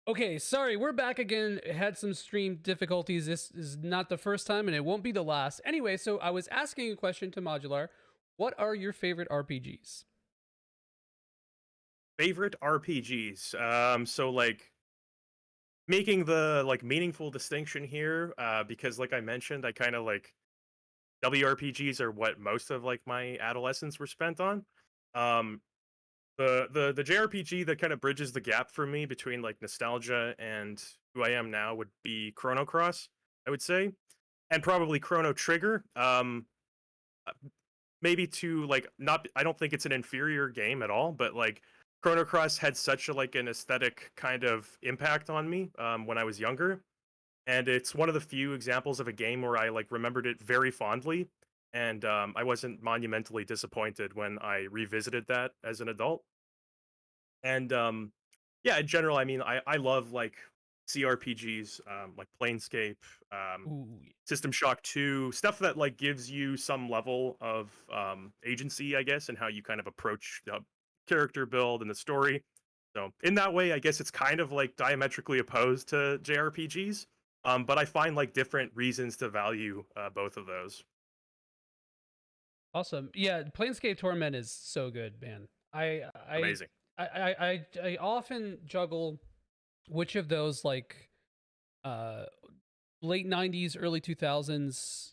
Okay, sorry, we're back again. Had some stream difficulties. This is not the first time, and it won't be the last. Anyway, so I was asking a question to Majuular. What are your favorite RPGs? Favorite RPGs. So like making the like meaningful distinction here, because like I mentioned, I kind of like WRPGs are what most of like my adolescence were spent on. Um, the JRPG that kind of bridges the gap for me between like nostalgia and who I am now would be Chrono Cross, I would say, and probably Chrono Trigger. Uh, Maybe to like not, I don't think it's an inferior game at all, but like Chrono Cross had such a like an aesthetic kind of impact on me when I was younger, and it's one of the few examples of a game where I like remembered it very fondly, and I wasn't monumentally disappointed when I revisited that as an adult. And yeah, in general, I mean, I love like CRPGs, like Planescape, um, Ooh, System Shock 2, stuff that like gives you some level of agency, I guess, and how you kind of approach the character build and the story. So in that way, I guess it's kind of like diametrically opposed to JRPGs. But I find like different reasons to value both of those. awesome. Yeah, Planescape Torment is so good, man. I I Amazing. I often juggle which of those like uh late 90s, early 2000s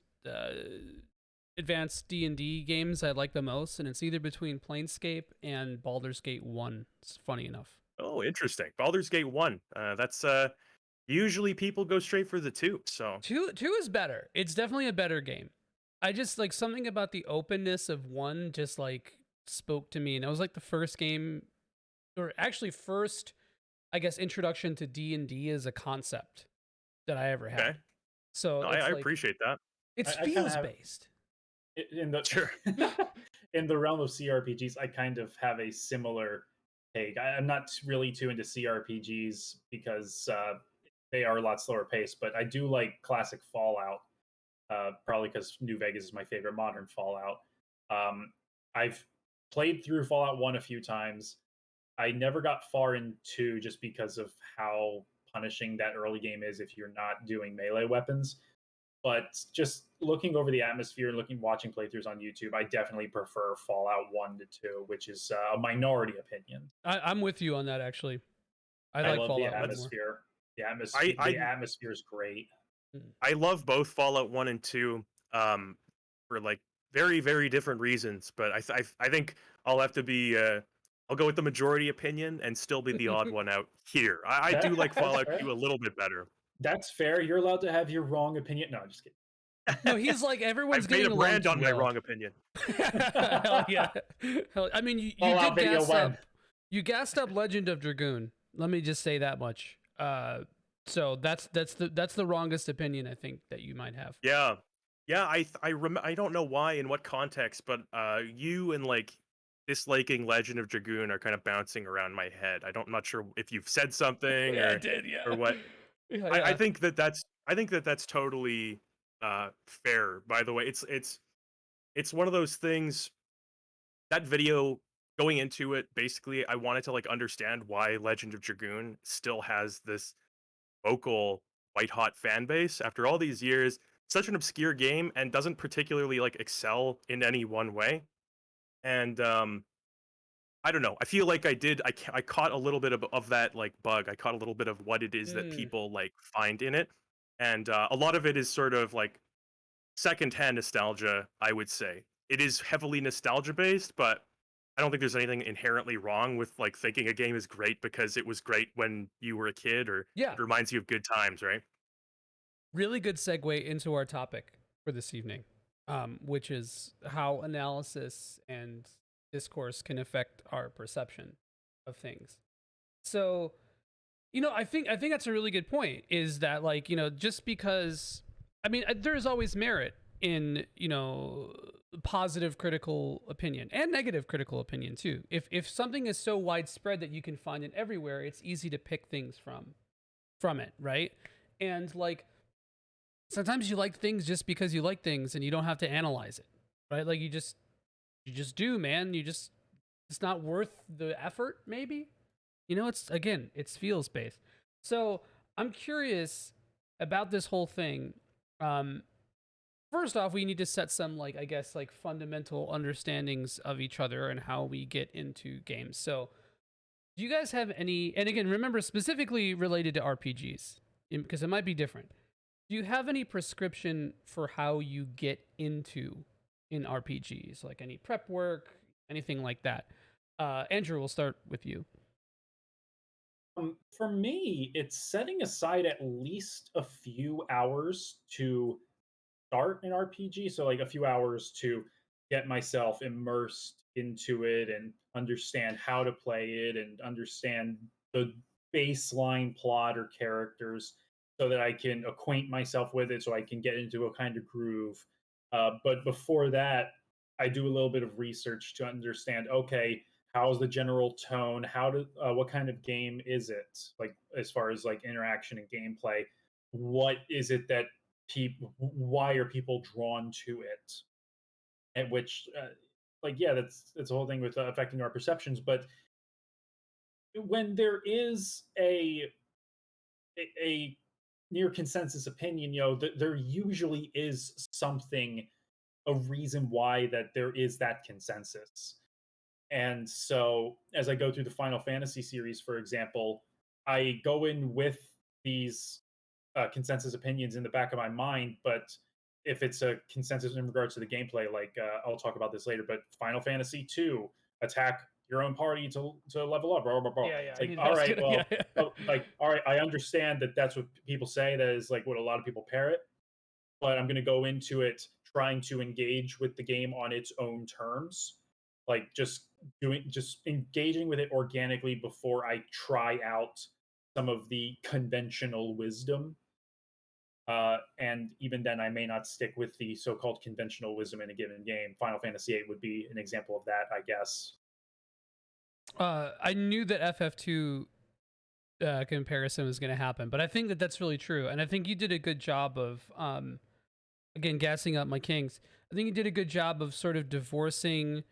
advanced D&D games I like the most, and it's either between Planescape and Baldur's Gate 1. It's funny enough. Oh, interesting. Baldur's Gate 1. That's usually people go straight for the 2. So 2 is better. It's definitely a better game. I just like something about the openness of 1 just like spoke to me, and it was like the first game, or actually first, I guess, introduction to D&D as a concept that I ever had. okay. So No, it's I like appreciate that. it's I kind of feels have based. in the Sure. in the realm of CRPGs. I kind of have a similar take. I'm not really too into CRPGs because they are a lot slower paced, but I do like classic Fallout. Probably because New Vegas is my favorite modern Fallout. Um, I've played through Fallout 1 a few times. I never got far in 2 just because of how punishing that early game is if you're not doing melee weapons. But just looking over the atmosphere, watching playthroughs on YouTube, I definitely prefer Fallout 1 to 2, which is a minority opinion. I'm with you on that actually. I I like love the Fallout 1 more. atmosphere. I The I atmosphere is great. Mm. I love both Fallout 1 and 2 um for like very very different reasons, but I think I'll have to be I'll go with the majority opinion and still be the odd one out here. I do like That's Fallout fair. 2 a little bit better. That's fair. You're allowed to have your wrong opinion. No, I'm just No, he's like everyone's I've made getting a along brand too on my well. wrong opinion. Hell yeah. I mean, you Fallout did video gas when. up. You gassed up Legend of Dragoon. Let me just say that much. So that's the wrongest opinion I think that you might have. Yeah. Yeah, I don't know why in what context, but you and like disliking Legend of Dragoon are kind of bouncing around my head. I'm not sure if you've said something Yeah, I did. or Yeah. what. Yeah, I yeah. think that's totally fair. By the way, it's one of those things. That video, going into it, basically, I wanted to like understand why Legend of Dragoon still has this vocal white hot fan base after all these years. Such an obscure game and doesn't particularly like excel in any one way. And I don't know. I feel like I caught a little bit of that like bug. I caught a little bit of what it is that Mm. people like find in it, and a lot of it is sort of like secondhand nostalgia. I would say it is heavily nostalgia based, but I don't think there's anything inherently wrong with like thinking a game is great because it was great when you were a kid or Yeah. it reminds you of good times, right? Really good segue into our topic for this evening, which is how analysis and discourse can affect our perception of things. So, I think that's a really good point. Is that like just because I mean there's always merit in positive critical opinion and negative critical opinion too. If something is so widespread that you can find it everywhere, it's easy to pick things from it, right? And like sometimes you like things just because you like things and you don't have to analyze it, right? Like you just do, man. It's not worth the effort maybe. It's again, it's feels based. So I'm curious about this whole thing. Um, First off, we need to set some, like, I guess, like, fundamental understandings of each other and how we get into games. So, do you guys have any? And again, remember specifically related to RPGs because it might be different. Do you have any prescription for how you get into in RPGs, like any prep work, anything like that? Andrew, we'll start with you. For me, it's setting aside at least a few hours to start an RPG. So, like a few hours to get myself immersed into it and understand how to play it and understand the baseline plot or characters so that I can acquaint myself with it so I can get into a kind of groove. But before that, I do a little bit of research to understand okay, how's the general tone? What kind of game is it? Like, as far as like interaction and gameplay, what is it that people why are people drawn to it at which like yeah that's the whole thing with affecting our perceptions but when there is a near consensus opinion there usually is something a reason why that there is that consensus. And so as I go through the Final Fantasy series, for example, I go in with these consensus opinions in the back of my mind, but if it's a consensus in regards to the gameplay, like I'll talk about this later, but Final Fantasy 2, attack your own party to level up, blah, blah, blah. Yeah, yeah. It's I like, knew that all was right, gonna. Yeah, well, yeah. like, all right, I understand that that's what people say. That is like what a lot of people parrot, but I'm going to go into it trying to engage with the game on its own terms, like just engaging with it organically before I try out some of the conventional wisdom. And even then, I may not stick with the so-called conventional wisdom in a given game. Final Fantasy VIII would be an example of that, I guess. I knew that FF2 comparison was going to happen, but I think that that's really true, and I think you did a good job of, again, gassing up my kings. I think you did a good job of sort of divorcing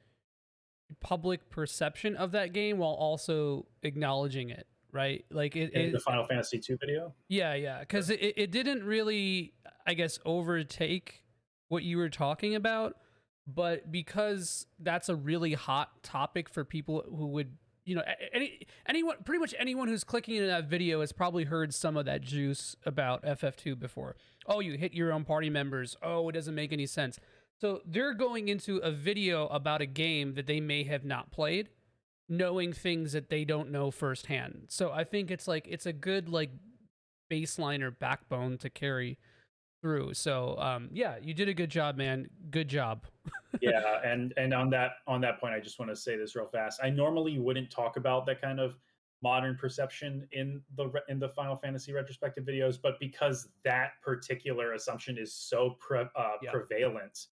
public perception of that game while also acknowledging it, right? Like In the Final Fantasy II video. yeah, yeah, because Sure. it didn't really, I guess, overtake what you were talking about, but because that's a really hot topic for people who would, anyone, pretty much anyone who's clicking into that video has probably heard some of that juice about FF2 before. Oh, you hit your own party members. Oh, it doesn't make any sense. So they're going into a video about a game that they may have not played, knowing things that they don't know firsthand. So I think it's like it's a good like baseline or backbone to carry through. So yeah, you did a good job, man. Good job. Yeah, and on that point, I just want to say this real fast. I normally wouldn't talk about that kind of modern perception in the Final Fantasy retrospective videos, but because that particular assumption is so Yeah. prevalent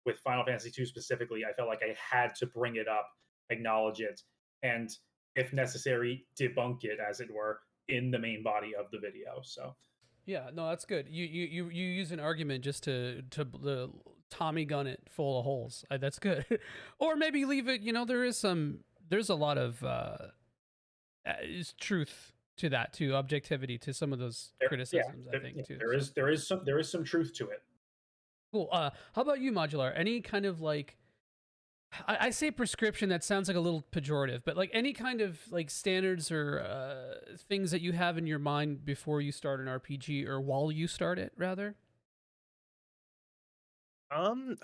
with Final Fantasy 2 specifically, I felt like I had to bring it up, acknowledge it, and if necessary, debunk it, as it were, in the main body of the video. So Yeah, no, that's good. You use an argument just to Tommy gun it full of holes. That's good. Or maybe leave it. There's a lot of is truth to that too, objectivity to some of those yeah, criticisms. I think too. So there is some truth to it. cool. How about you, Modular? Any kind of like I say prescription, that sounds like a little pejorative, but like any kind of like standards or things that you have in your mind before you start an RPG or while you start it, rather. Um,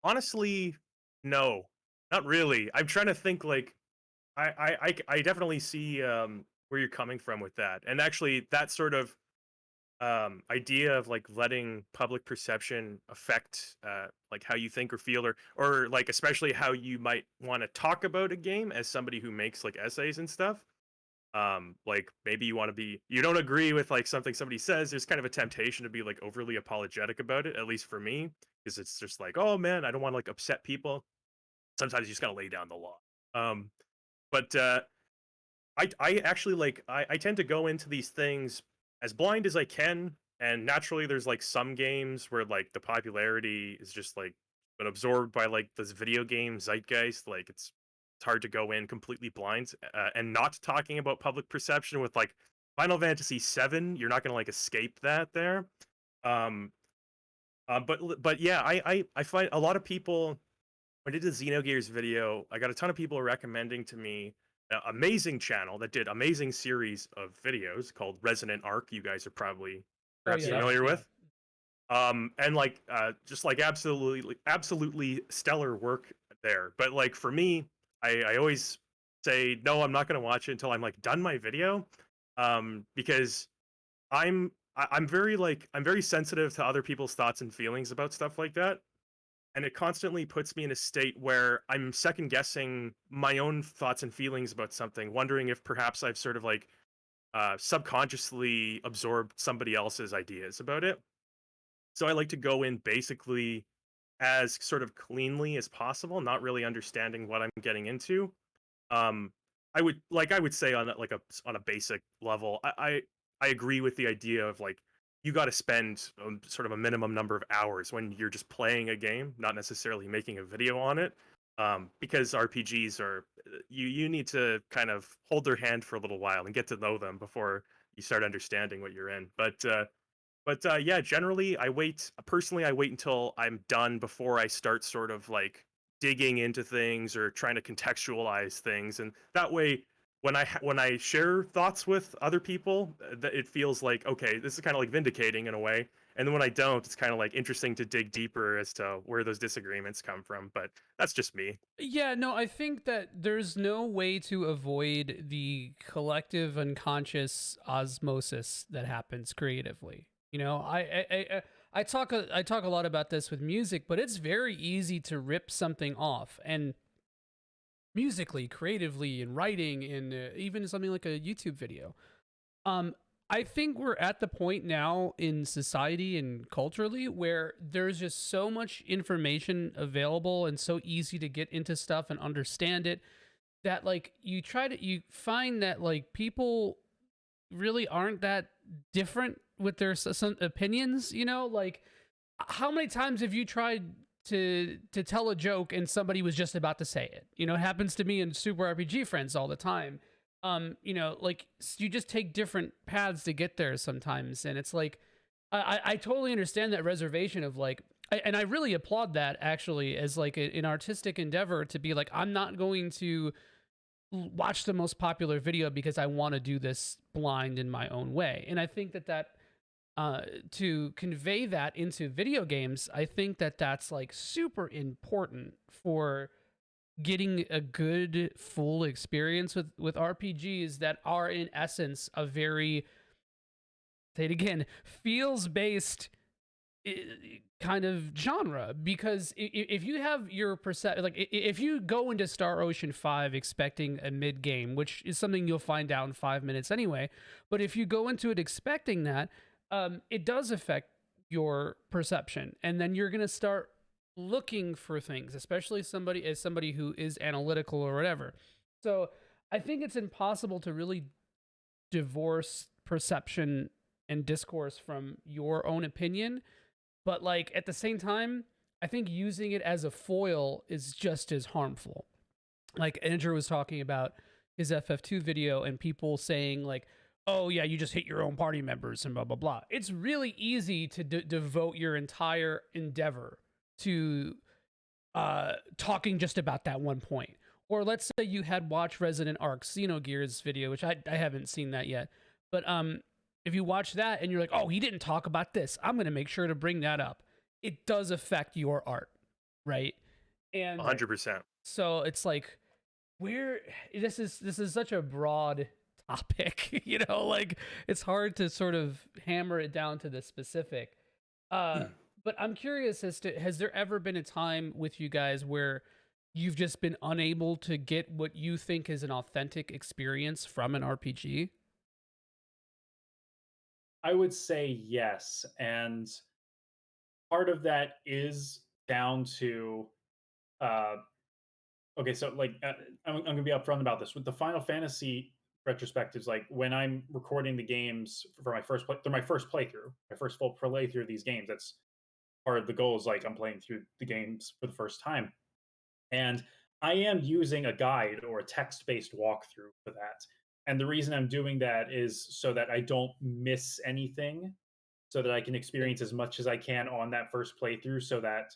honestly, no, not really. I'm trying to think like I definitely see where you're coming from with that, and actually that sort of idea of like letting public perception affect like how you think or feel or like especially how you might want to talk about a game as somebody who makes like essays and stuff. Like maybe you don't agree with like something somebody says, there's kind of a temptation to be like overly apologetic about it, at least for me, because it's just like, oh man, I don't want to like upset people. Sometimes you just gotta lay down the law. But I actually like I tend to go into these things as blind as I can, and naturally there's like some games where like the popularity is just like been absorbed by like this video game zeitgeist. Like it's hard to go in completely blind and not talking about public perception with like Final Fantasy VII, you're not gonna like escape that there. Um, but yeah, I find a lot of people. I did a Xenogears video. I got a ton of people recommending to me an amazing channel that did amazing series of videos called Resonant Arc. You guys are probably Oh perhaps yeah, Yep. familiar yeah. with. And like just like absolutely stellar work there. But like for me, I always say no, I'm not gonna watch it until I'm like done my video. Because I'm very like I'm very sensitive to other people's thoughts and feelings about stuff like that. And it constantly puts me in a state where I'm second guessing my own thoughts and feelings about something, wondering if perhaps I've sort of like subconsciously absorbed somebody else's ideas about it. So I like to go in basically as sort of cleanly as possible, not really understanding what I'm getting into. Um, I would say on on a basic level, I agree with the idea of like you got to spend sort of a minimum number of hours when you're just playing a game, not necessarily making a video on it. Because RPGs are you need to kind of hold their hand for a little while and get to know them before you start understanding what you're in. But yeah, generally, I wait until I'm done before I start sort of like digging into things or trying to contextualize things, and that way, when I share thoughts with other people, that it feels like okay, this is kind of like vindicating in a way. And then when I don't, it's kind of like interesting to dig deeper as to where those disagreements come from. But that's just me. Yeah, no, I think that there's no way to avoid the collective unconscious osmosis that happens creatively. You know, I talk a lot about this with music, but it's very easy to rip something off, and musically, creatively, in writing, in even something like a YouTube video. Um, I think we're at the point now in society and culturally where there's just so much information available and so easy to get into stuff and understand it that like you find that like people really aren't that different with their some opinions, you know? Like how many times have you tried to tell a joke and somebody was just about to say it? You know, it happens to me and Super RPG friends all the time. You know, like you just take different paths to get there sometimes, and it's like I totally understand that reservation of like, and I really applaud that actually as like an artistic endeavor to be like, I'm not going to watch the most popular video because I want to do this blind in my own way, and I think that to convey that into video games, I think that that's like super important for getting a good full experience with RPGs that are in essence a very, say it again, feels based kind of genre. Because if you have your percent, like if you go into Star Ocean 5 expecting a mid game, which is something you'll find out in 5 minutes anyway, but if you go into it expecting that, it does affect your perception, and then you're gonna start looking for things, especially somebody who is analytical or whatever. So I think it's impossible to really divorce perception and discourse from your own opinion, but like at the same time, I think using it as a foil is just as harmful. Like Andrew was talking about his FF2 video and people saying like, "Oh yeah, you just hit your own party members and blah blah blah." It's really easy to devote your entire endeavor to talking just about that one point. Or let's say you had watched Resident Arc Xenogears video, which I haven't seen that yet. But if you watch that and you're like, "Oh, he didn't talk about this. I'm going to make sure to bring that up." It does affect your art, right? And 100%. so it's like we're this is such a broad topic, you know, like it's hard to sort of hammer it down to the specific. Uh but I'm curious as to, has there ever been a time with you guys where you've just been unable to get what you think is an authentic experience from an RPG? I would say yes, and part of that is down to uh, okay, so like I'm gonna be upfront about this with the Final Fantasy retrospectives. Like when I'm recording the games for my first play, through my first playthrough, my first full playthrough of these games. That's part of the goal. Is like I'm playing through the games for the first time, and I am using a guide or a text-based walkthrough for that. And the reason I'm doing that is so that I don't miss anything, so that I can experience as much as I can on that first playthrough, so that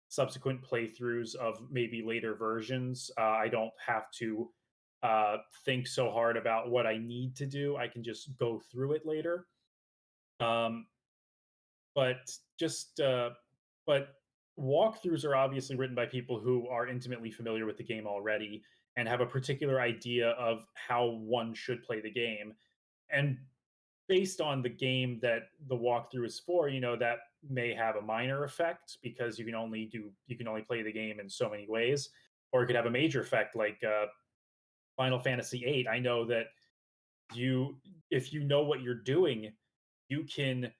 subsequent playthroughs of maybe later versions, I don't have to think so hard about what I need to do. I can just go through it later. Um, but just but walkthroughs are obviously written by people who are intimately familiar with the game already and have a particular idea of how one should play the game. And based on the game that the walkthrough is for, that may have a minor effect because you can only play the game in so many ways, or it could have a major effect like Final Fantasy VIII. I know that you if you know what you're doing, you can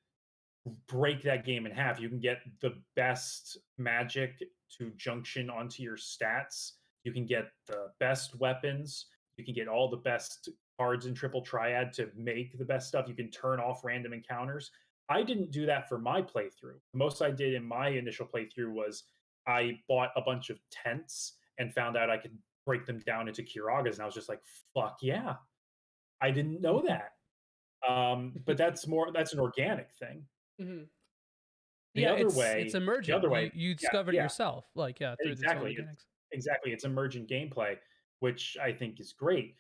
break that game in half. You can get the best magic to junction onto your stats. You can get the best weapons. You can get all the best cards in triple triad to make the best stuff. You can turn off random encounters. I didn't do that for my playthrough. The most I did in my initial playthrough was I bought a bunch of tents and found out I could break them down into Kiragas, and I was just like, "Fuck yeah!" I didn't know that. But that's an organic thing. Mhm. The Yeah, other it's way the emergent. other way You yeah, discovered it yeah, yourself, like, yeah, through its own exactly, mechanics. it's emergent gameplay, which I think is great.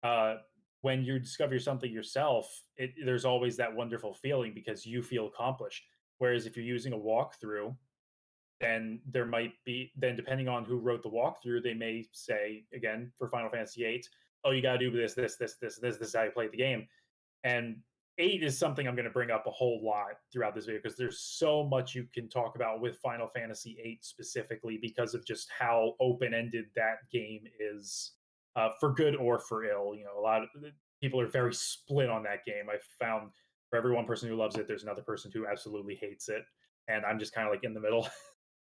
Uh, when you discover something yourself, there's always that wonderful feeling because you feel accomplished. Whereas if you're using a walkthrough, then depending on who wrote the walkthrough, they may say, again, for Final Fantasy VIII, "Oh, you gotta do this is how you play the game." And 8 is something I'm going to bring up a whole lot throughout this video because there's so much you can talk about with Final Fantasy 8 specifically because of just how open ended that game is, for good or for ill. A lot of people are very split on that game. I've found for every one person who loves it, there's another person who absolutely hates it. And I'm just kind of like in the middle.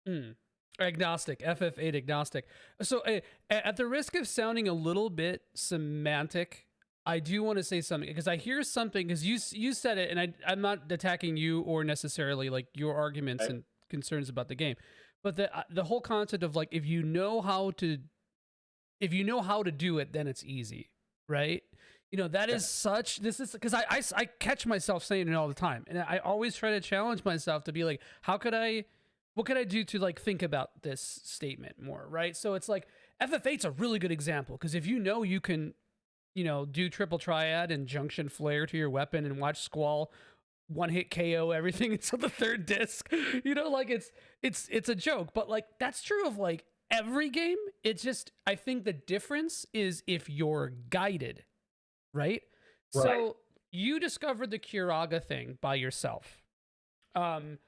Mm. Agnostic, FF8 agnostic. So, at the risk of sounding a little bit semantic, I do want to say something because I hear something because you said it, and I'm not attacking you or necessarily like your arguments Right? and concerns about the game, but the whole concept of like if you know how to do it, then it's easy, right? That Yeah. is such. This is because I catch myself saying it all the time, and I always try to challenge myself to be like, what could I do to like think about this statement more, right? So it's like FF8's a really good example because if you can, do triple triad and junction flare to your weapon and watch Squall one hit KO everything until the third disc. Like it's a joke, but like that's true of like every game. It's just I think the difference is if you're guided, right? Right. So you discovered the Kiraga thing by yourself. Um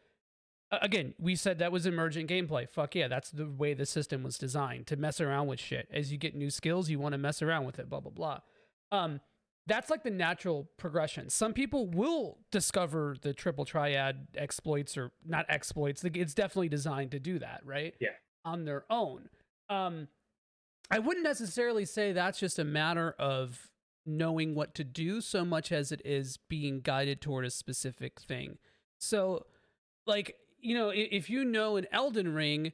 Again, we said that was emergent gameplay. Fuck yeah, that's the way the system was designed to mess around with shit. As you get new skills, you want to mess around with it, blah blah blah. Um, that's like the natural progression. Some people will discover the triple triad exploits or not exploits. It's definitely designed to do that, right? Yeah. On their own. Um, I wouldn't necessarily say that's just a matter of knowing what to do so much as it is being guided toward a specific thing. So like if you know an Elden Ring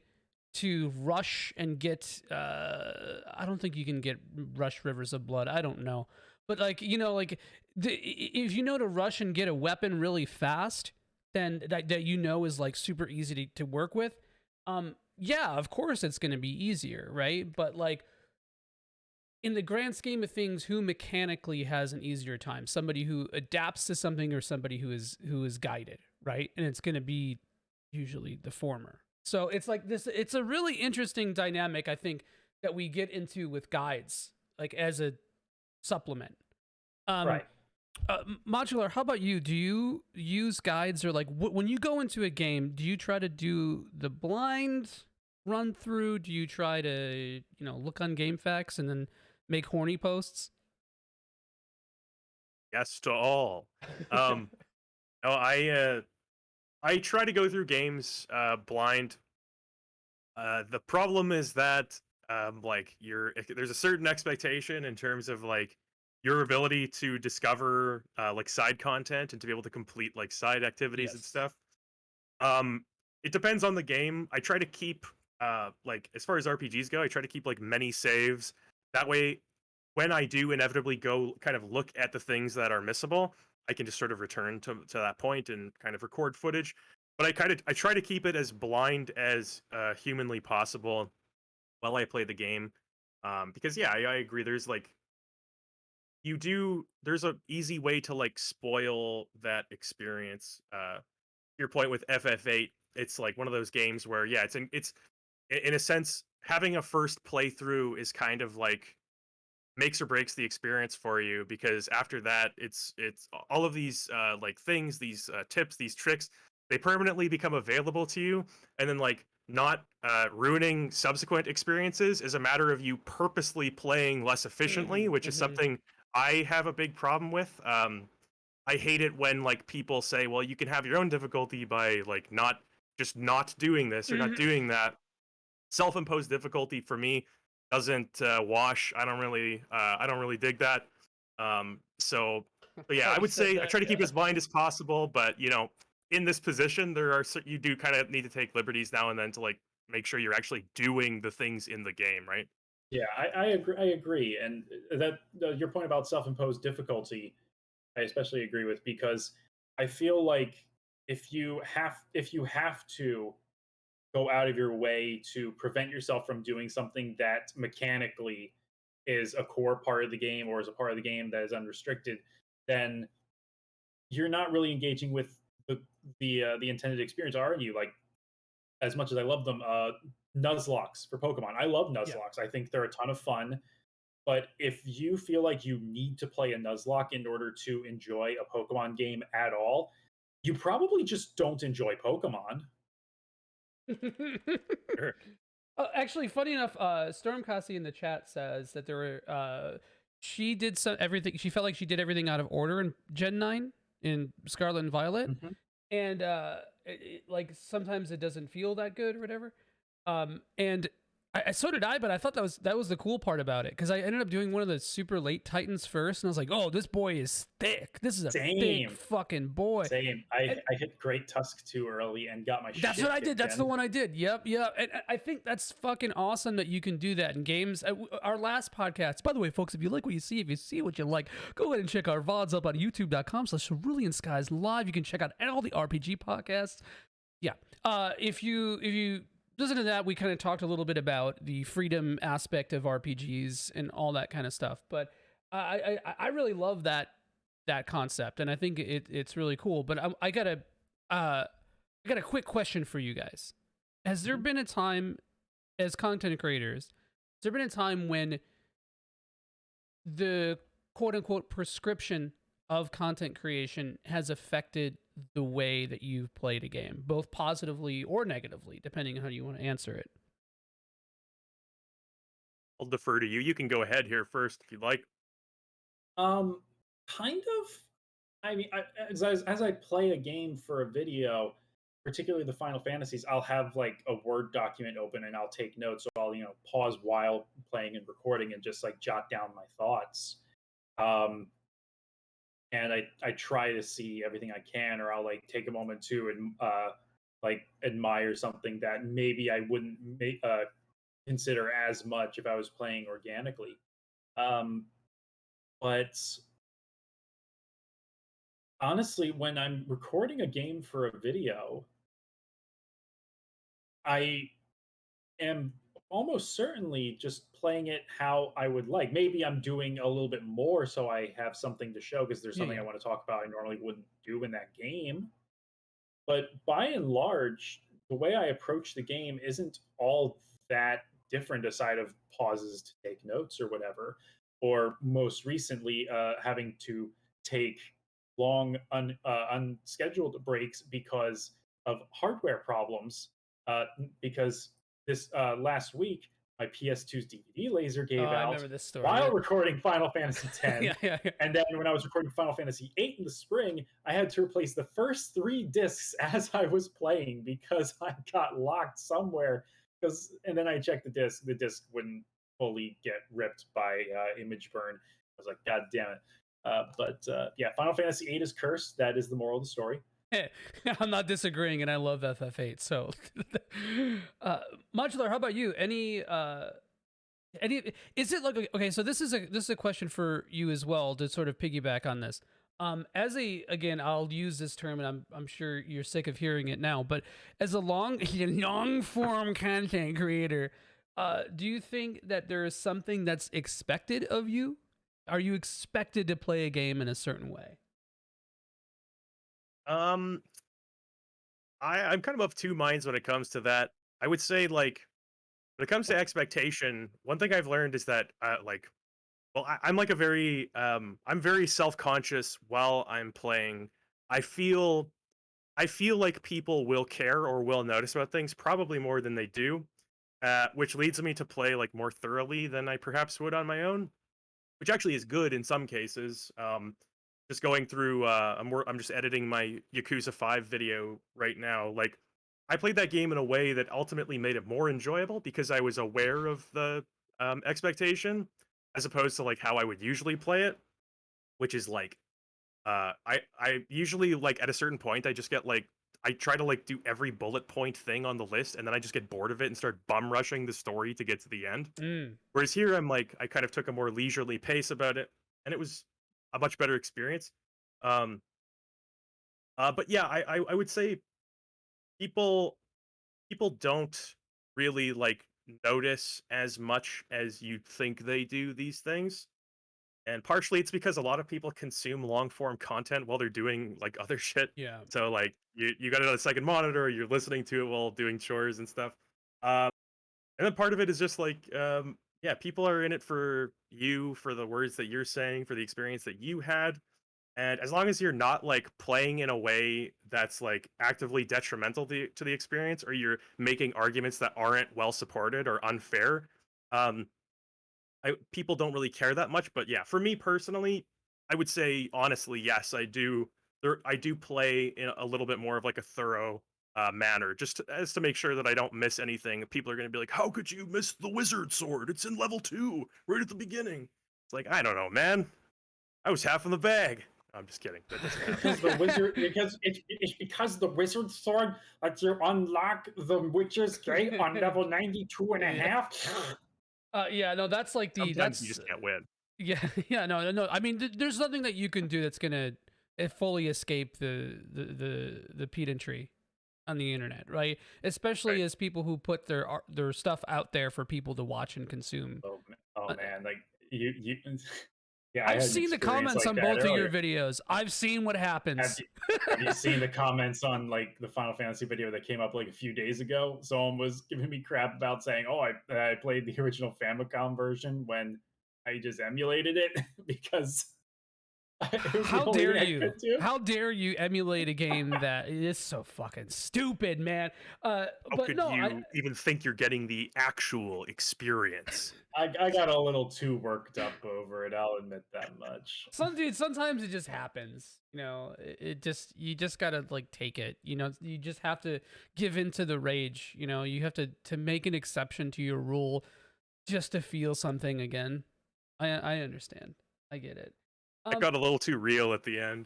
to rush and get I don't think you can get rush rivers of blood, I don't know, but like if you know to rush and get a weapon really fast, then that is like super easy to work with. Yeah, of course it's going to be easier, right? But like in the grand scheme of things, who mechanically has an easier time? Somebody who adapts to something or somebody who is guided, right? And it's going to be usually the former. So it's like this. It's a really interesting dynamic, I think, that we get into with guides, like as a supplement. Um, Right. Modular, how about you? Do you use guides or like when you go into a game? Do you try to do the blind run through? Do you try to look on game facts and then make horny posts? Yes to all. No, I try to go through games blind. The problem is that like there's a certain expectation in terms of like your ability to discover like side content and to be able to complete like side activities and Yes. stuff. Um, it depends on the game. I try to keep like as far as RPGs go, I try to keep like many saves. That way when I do inevitably go kind of look at the things that are missable, I can just sort of return to that point and kind of record footage. But I try to keep it as blind as humanly possible while I play the game, because yeah, I agree. There's a easy way to like spoil that experience. Your point with FF8, it's like one of those games where yeah, it's in a sense having a first playthrough is kind of like makes or breaks the experience for you, because after that it's all of these like things, these tips, these tricks, they permanently become available to you, and then like not ruining subsequent experiences is a matter of you purposely playing less efficiently, which is Mm-hmm. something I have a big problem with. I hate it when like people say, well, you can have your own difficulty by like not doing this or not Mm-hmm. doing that. Self-imposed difficulty for me doesn't wash. I don't really dig that. So yeah, I Already would said say I that. try to keep Yeah. as blind as possible, but you know, in this position, you do kind of need to take liberties now and then to like make sure you're actually doing the things in the game, right? Yeah, I agree. I agree, and that your point about self-imposed difficulty, I especially agree with, because I feel like if you have to go out of your way to prevent yourself from doing something that mechanically is a core part of the game or is a part of the game that is unrestricted, then you're not really engaging with the intended experience, are you? Like, as much as I love them, Nuzlocks for Pokemon, I love Yeah. Nuzlocks. I think they're a ton of fun. But if you feel like you need to play a Nuzlocke in order to enjoy a Pokemon game at all, you probably just don't enjoy Pokemon. Sure. Actually, funny enough, Stormcassie in the chat says that there were she did some everything. She felt like she did everything out of order in Gen 9 in Scarlet and Violet, Mhm. and like sometimes it doesn't feel that good or whatever. And so did I, but I thought that was the cool part about it, because I ended up doing one of the super late Titans first, and I was like, oh, this boy is thick. This is a thick Same. fucking boy. Same. I hit Great Tusk too early and got my That's what shit I did. kicked That's the in. one I did. Yep, yep. And I think that's fucking awesome that you can do that in games. Our last podcast, by the way, folks, if you like what you see, if you see what you like, go ahead and check our VODs up on youtube.com/Cerulean Skies Live. You can check out all the RPG podcasts. Yeah. If you listen to that, we kind of talked a little bit about the freedom aspect of RPGs and all that kind of stuff. But I really love that concept, and I think it's really cool. But I got a quick question for you guys. Has there Mhm. been a time, as content creators, has there been a time when the quote unquote prescription of content creation has affected the way that you've played a game, both positively or negatively, depending on how you want to answer it? I'll defer to you. You can go ahead here first if you'd like. Um, kind of. I mean, as I play a game for a video, particularly the Final Fantasies, I'll have like a Word document open and I'll take notes. So I'll pause while playing and recording and just like jot down my thoughts. Um, and I try to see everything I can, or I'll like take a moment to and like admire something that maybe I wouldn't consider as much if I was playing organically. Um, but honestly, when I'm recording a game for a video, I am almost certainly just playing it how I would like. Maybe I'm doing a little bit more so I have something to show because there's Yeah, something yeah. I want to talk about I normally wouldn't do in that game. But by and large, the way I approach the game isn't all that different aside of pauses to take notes or whatever. Or most recently, having to take long, unscheduled breaks because of hardware problems. Because this last week, my PS2's DVD laser Oh, gave I out remember this story. while Yeah. recording Final Fantasy Yeah, X. yeah, yeah. And then when I was recording Final Fantasy VIII in the spring, I had to replace the first 3 discs as I was playing because I got locked somewhere. And then I checked the disc wouldn't fully get ripped by image burn. I was like, God damn it! But yeah, Final Fantasy VIII is cursed. That is the moral of the story. I'm not disagreeing, and I love FF8. So, uh, Modular, how about you? Is it like okay? So this is a question for you as well to sort of piggyback on this. As a again, I'll use this term, and I'm sure you're sick of hearing it now, but as a long form content creator, do you think that there is something that's expected of you? Are you expected to play a game in a certain way? Um, I'm kind of of two minds when it comes to that. I would say like when it comes to expectation, one thing I've learned is that like well, I'm like a very I'm very self-conscious while I'm playing. I feel I feel like people will care or will notice about things probably more than they do, which leads me to play like more thoroughly than I perhaps would on my own, which actually is good in some cases. Just going through, I'm just editing my Yakuza 5 video right now. Like, I played that game in a way that ultimately made it more enjoyable because I was aware of the expectation, as opposed to like how I would usually play it, which is like I usually like at a certain point I just get like I try to like do every bullet point thing on the list and then I just get bored of it and start bum rushing the story to get to the end. Mm. Whereas here I'm like I kind of took a more leisurely pace about it and it was a much better experience. Um but yeah, I would say people people don't really like notice as much as you think they do these things. And partially it's because a lot of people consume long form content while they're doing like other shit. Yeah. So like you got it on a second monitor, you're listening to it while doing chores and stuff. Um, and then part of it is just like yeah, people are in it for you, for the words that you're saying, for the experience that you had. And as long as you're not like playing in a way that's like actively detrimental to the experience, or you're making arguments that aren't well supported or unfair, um, people don't really care that much. But yeah, for me personally, I would say honestly, yes, I do. I do play in a little bit more of like a thorough manner, just as to make sure that I don't miss anything. People are going to be like, "How could you miss the wizard sword? It's in level 2, right at the beginning." It's like I don't know, man. I was half in the bag. I'm just kidding. That doesn't happen. Because the wizard, because it's because the wizard sword lets you unlock the Witcher's Gate on level 92 and a Yeah. half. Yeah, no, that's like Sometimes you just can't win. yeah, yeah, no. I mean, there's nothing that you can do that's gonna fully escape the pedantry on the internet, right? Especially Right. as people who put their stuff out there for people to watch and consume. Oh Uh, man, like you yeah, I I've had an seen the experience comments like on that both of your earlier. videos. I've seen what Have happens. you have you seen the comments on like the Final Fantasy video that came up like a few days ago? Someone was giving me crap about saying, "Oh, I played the original Famicom version when I just emulated it because it was the How only dare thing I you? could do." How dare you emulate a game that is so fucking stupid, man? How But could no, I you even think you're getting the actual experience? I got a little too worked up over it. I'll admit that much. dude, sometimes it just happens. You know, it just you just gotta like take it. You know, you just have to give in to the rage. You know, you have to make an exception to your rule just to feel something again. I understand. I get it. That Um, got a little too real at the end.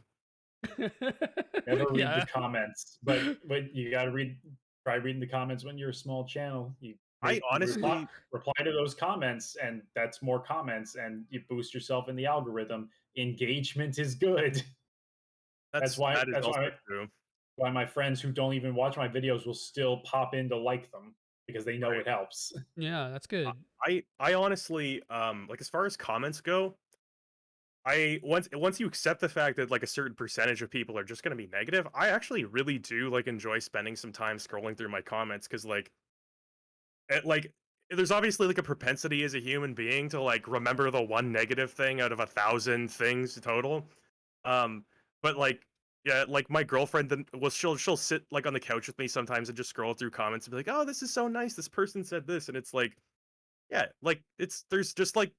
Never read the yeah. comments, but you got to try reading the comments when you're a small channel. I You honestly, reply to those comments, and that's more comments, and you boost yourself in the algorithm. Engagement is good. that is also true. Why my friends who don't even watch my videos will still pop in to like them because they know Right. it helps. Yeah, that's I good. I honestly, like as far as comments go, I once you accept the fact that like a certain percentage of people are just going to be negative, I actually really do like enjoy spending some time scrolling through my comments because like there's obviously like a propensity as a human being to like remember the one negative thing out of 1,000 things total. Um, but like, yeah, like my girlfriend then well, she'll sit like on the couch with me sometimes and just scroll through comments and be like, "Oh, this is so nice. This person said this," and it's like, yeah, like it's there's just like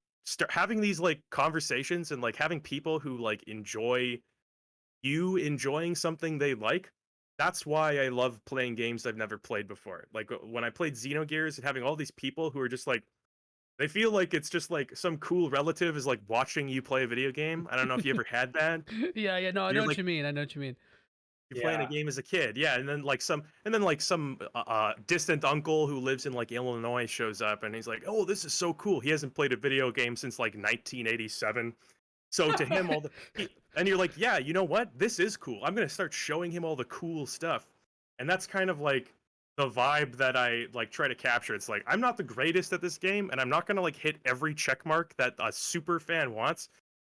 having these like conversations and like having people who like enjoy you enjoying something they like. That's why I love playing games I've never played before. Like when I played Xenogears and having all these people who are just like they feel like it's just like some cool relative is like watching you play a video game. I don't know if you ever had that. Yeah, yeah. No, I know You're what like you mean. I know what you mean. playing a Yeah. game as a kid, yeah, and then like some distant uncle who lives in like Illinois shows up, and he's like, "Oh, this is so cool." He hasn't played a video game since like 1987. So to him, and you're like, "Yeah, you know what? This is cool. I'm gonna start showing him all the cool stuff." And that's kind of like the vibe that I like try to capture. It's like I'm not the greatest at this game, and I'm not gonna like hit every check mark that a super fan wants.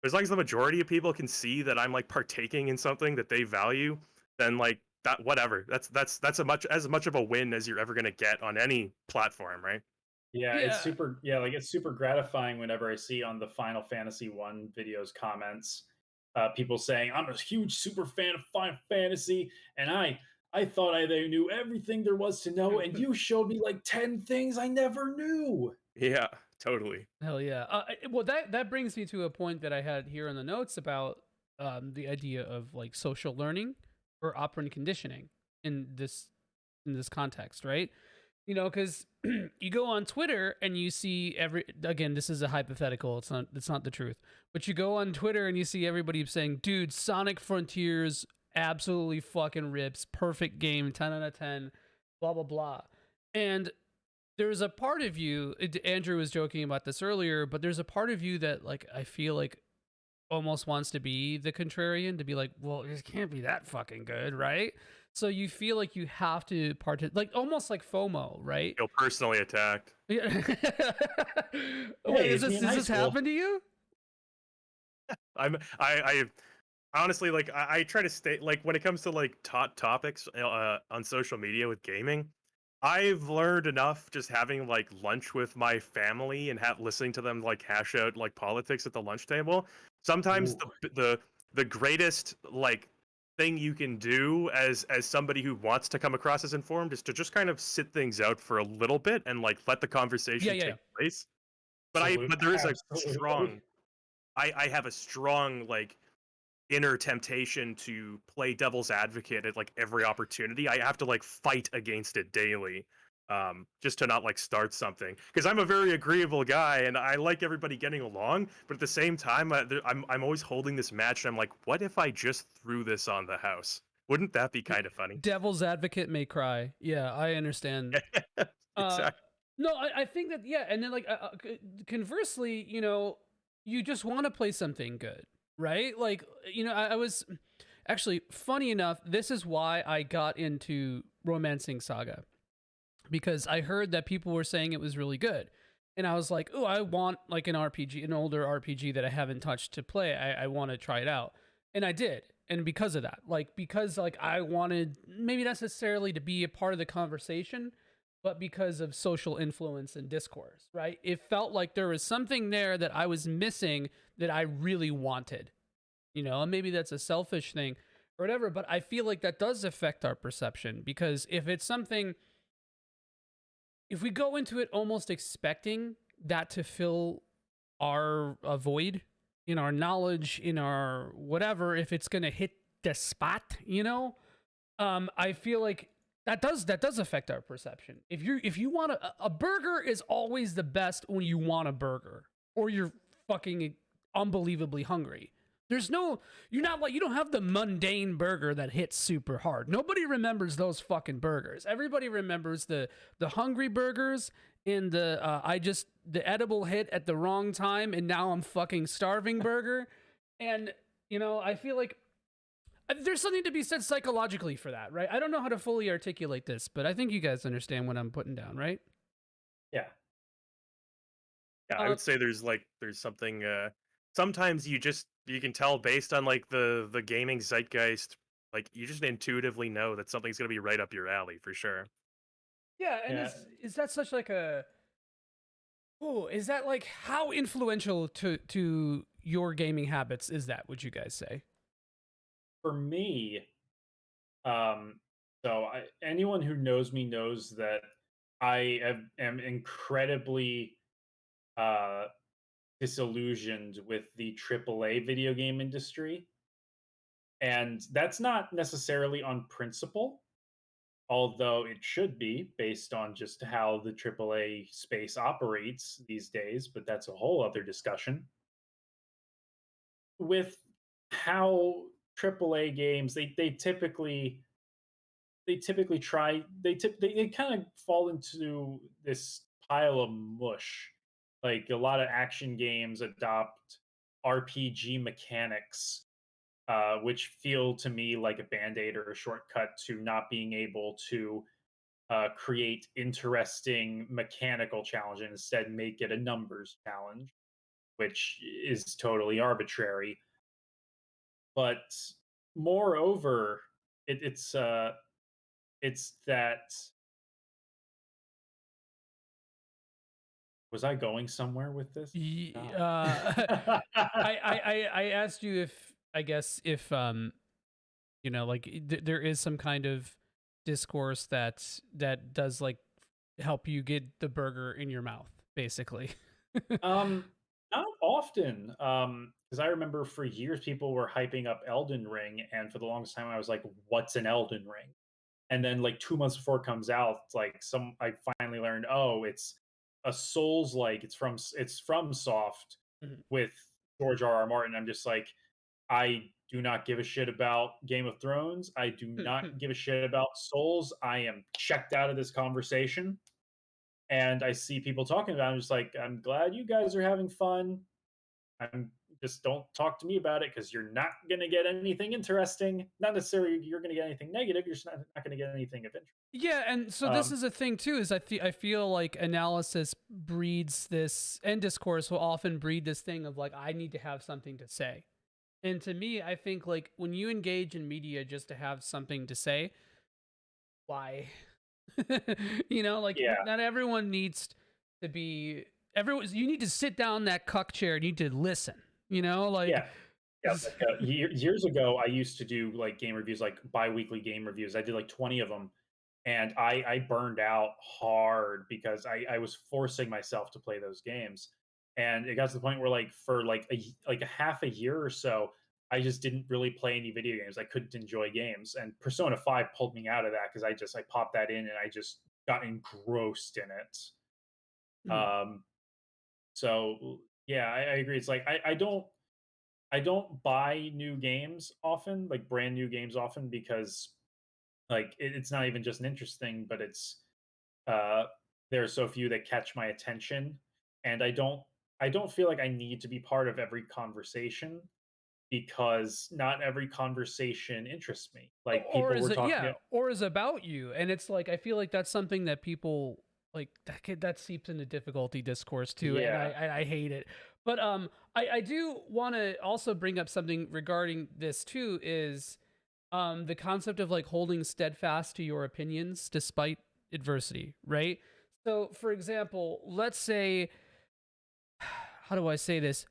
But as long as the majority of people can see that I'm like partaking in something that they value, then like that whatever. That's as much of a win as you're ever gonna get on any platform, right? Yeah, it's Yeah. super like it's super gratifying whenever I see on the Final Fantasy 1 videos comments people saying, "I'm a huge super fan of Final Fantasy and I thought I knew everything there was to know and you showed me like 10 things I never knew." Yeah, totally. Hell yeah. Well, that brings me to a point that I had here in the notes about the idea of like social learning or operant conditioning in this context, right? You know, because you go on Twitter and you see again, this is a hypothetical. It's not the truth, but you go on Twitter and you see everybody saying, "Dude, Sonic Frontiers absolutely fucking rips, perfect game, 10 out of 10, blah blah blah," and there's a part of you. Andrew was joking about this earlier, but there's a part of you that like I feel like almost wants to be the contrarian, to be like, well, it can't be that fucking good, right? So you feel like you have to like almost like FOMO, right? Feel personally attacked. Yeah. Wait, Hey, it's me in does high this school. happen to you? I honestly like I try to stay like when it comes to like topics on social media with gaming. I've learned enough just having like lunch with my family and listening to them like hash out like politics at the lunch table. Sometimes Ooh. the greatest like thing you can do as somebody who wants to come across as informed is to just kind of sit things out for a little bit and like let the Yeah, conversation yeah, yeah. take place. Absolute, But there is a absolutely. strong I have a strong like inner temptation to play devil's advocate at like every opportunity. I have to like fight against it daily, just to not like start something. Because I'm a very agreeable guy and I like everybody getting along, but at the same time, I'm always holding this match. And I'm like, what if I just threw this on the house? Wouldn't that be kind of funny? Devil's advocate may cry. Yeah, I understand. Uh, Exactly. no, I think that yeah, and then like conversely, you know, you just want to play something good, right? Like you know, I was actually funny enough. This is why I got into Romancing Saga because I heard that people were saying it was really good, and I was like, oh, I want like an RPG, an older RPG that I haven't touched to play. I want to try it out, and I did. And because of that, because like I wanted maybe necessarily to be a part of the conversation, but because of social influence and discourse, right? It felt like there was something there that I was missing that I really wanted, you know, and maybe that's a selfish thing or whatever, but I feel like that does affect our perception because if it's something, if we go into it almost expecting that to fill our void in our knowledge, in our whatever, if it's going to hit the spot, you know, I feel like that does affect our perception. If you want a burger is always the best when you want a burger or you're fucking unbelievably hungry. There's no you're not like you don't have the mundane burger that hits super hard. Nobody remembers those fucking burgers. Everybody remembers the hungry burgers and the edible hit at the wrong time and now I'm fucking starving burger. And you know, I feel like there's something to be said psychologically for that, right? I don't know how to fully articulate this, but I think you guys understand what I'm putting down, right? Yeah. Yeah, I Uh, would say there's something sometimes you can tell based on like the gaming zeitgeist, like you just intuitively know that something's gonna be right up your alley for sure. yeah, and Yeah. is that such like a oh, is that like how influential to your gaming habits is that? Would you guys say? For me, um anyone who knows me knows that am incredibly uh disillusioned with the AAA video game industry. And that's not necessarily on principle, although it should be based on just how the AAA space operates these days, but that's a whole other discussion. With how AAA games, they typically try they kind of fall into this pile of mush. Like a lot of action games adopt RPG mechanics, which feel to me like a band-aid or a shortcut to not being able to create interesting mechanical challenge and instead make it a numbers challenge, which is totally arbitrary. But moreover, it's that, was I going somewhere with this? Ye- God. uh, I asked you if, I guess, if like there is some kind of discourse that does like help you get the burger in your mouth, basically. Um, Not often. Because I remember for years people were hyping up Elden Ring, and for the longest time I was like, "What's an Elden Ring?" And then like 2 months before it comes out, it's like I finally learned, oh, it's a Souls like. It's from Soft Mhm. with George R. R. Martin. I'm just like, I do not give a shit about Game of Thrones. I do not give a shit about Souls. I am checked out of this conversation. And I see people talking about it. I'm just like, I'm glad you guys are having fun. I'm just, don't talk to me about it because you're not going to get anything interesting. Not necessarily you're going to get anything negative. You're just not going to get anything of interest. Yeah, and so this Um, is a thing too. Is I feel like analysis breeds this, and discourse will often breed this thing of like, I need to have something to say. And to me, I think like when you engage in media just to have something to say, why? Like yeah, not everyone needs to be. Everyone, you need to sit down that cuck chair. You need to listen. Like. yeah. Yeah, like years ago, I used to do like game reviews, like bi-weekly game reviews. I did like 20 of them, and I burned out hard because I was forcing myself to play those games, and it got to the point where like for like a half a year or so, I just didn't really play any video games. I couldn't enjoy games, and Persona 5 pulled me out of that because I popped that in and I just got engrossed in it. Hmm. Um, so yeah, I agree. It's like I don't buy new games often, like brand new games often, because like it's not even just an interest thing, but it's uh there are so few that catch my attention, and I don't feel like I need to be part of every conversation because not every conversation interests me. Like Or people is were it, talking yeah, or is about you, and it's like I feel like that's something that people like that seeps into difficulty discourse too, and yeah, I hate it. But I do want to also bring up something regarding this too, is the concept of like holding steadfast to your opinions despite adversity, right? So for example, let's say, how do I say this?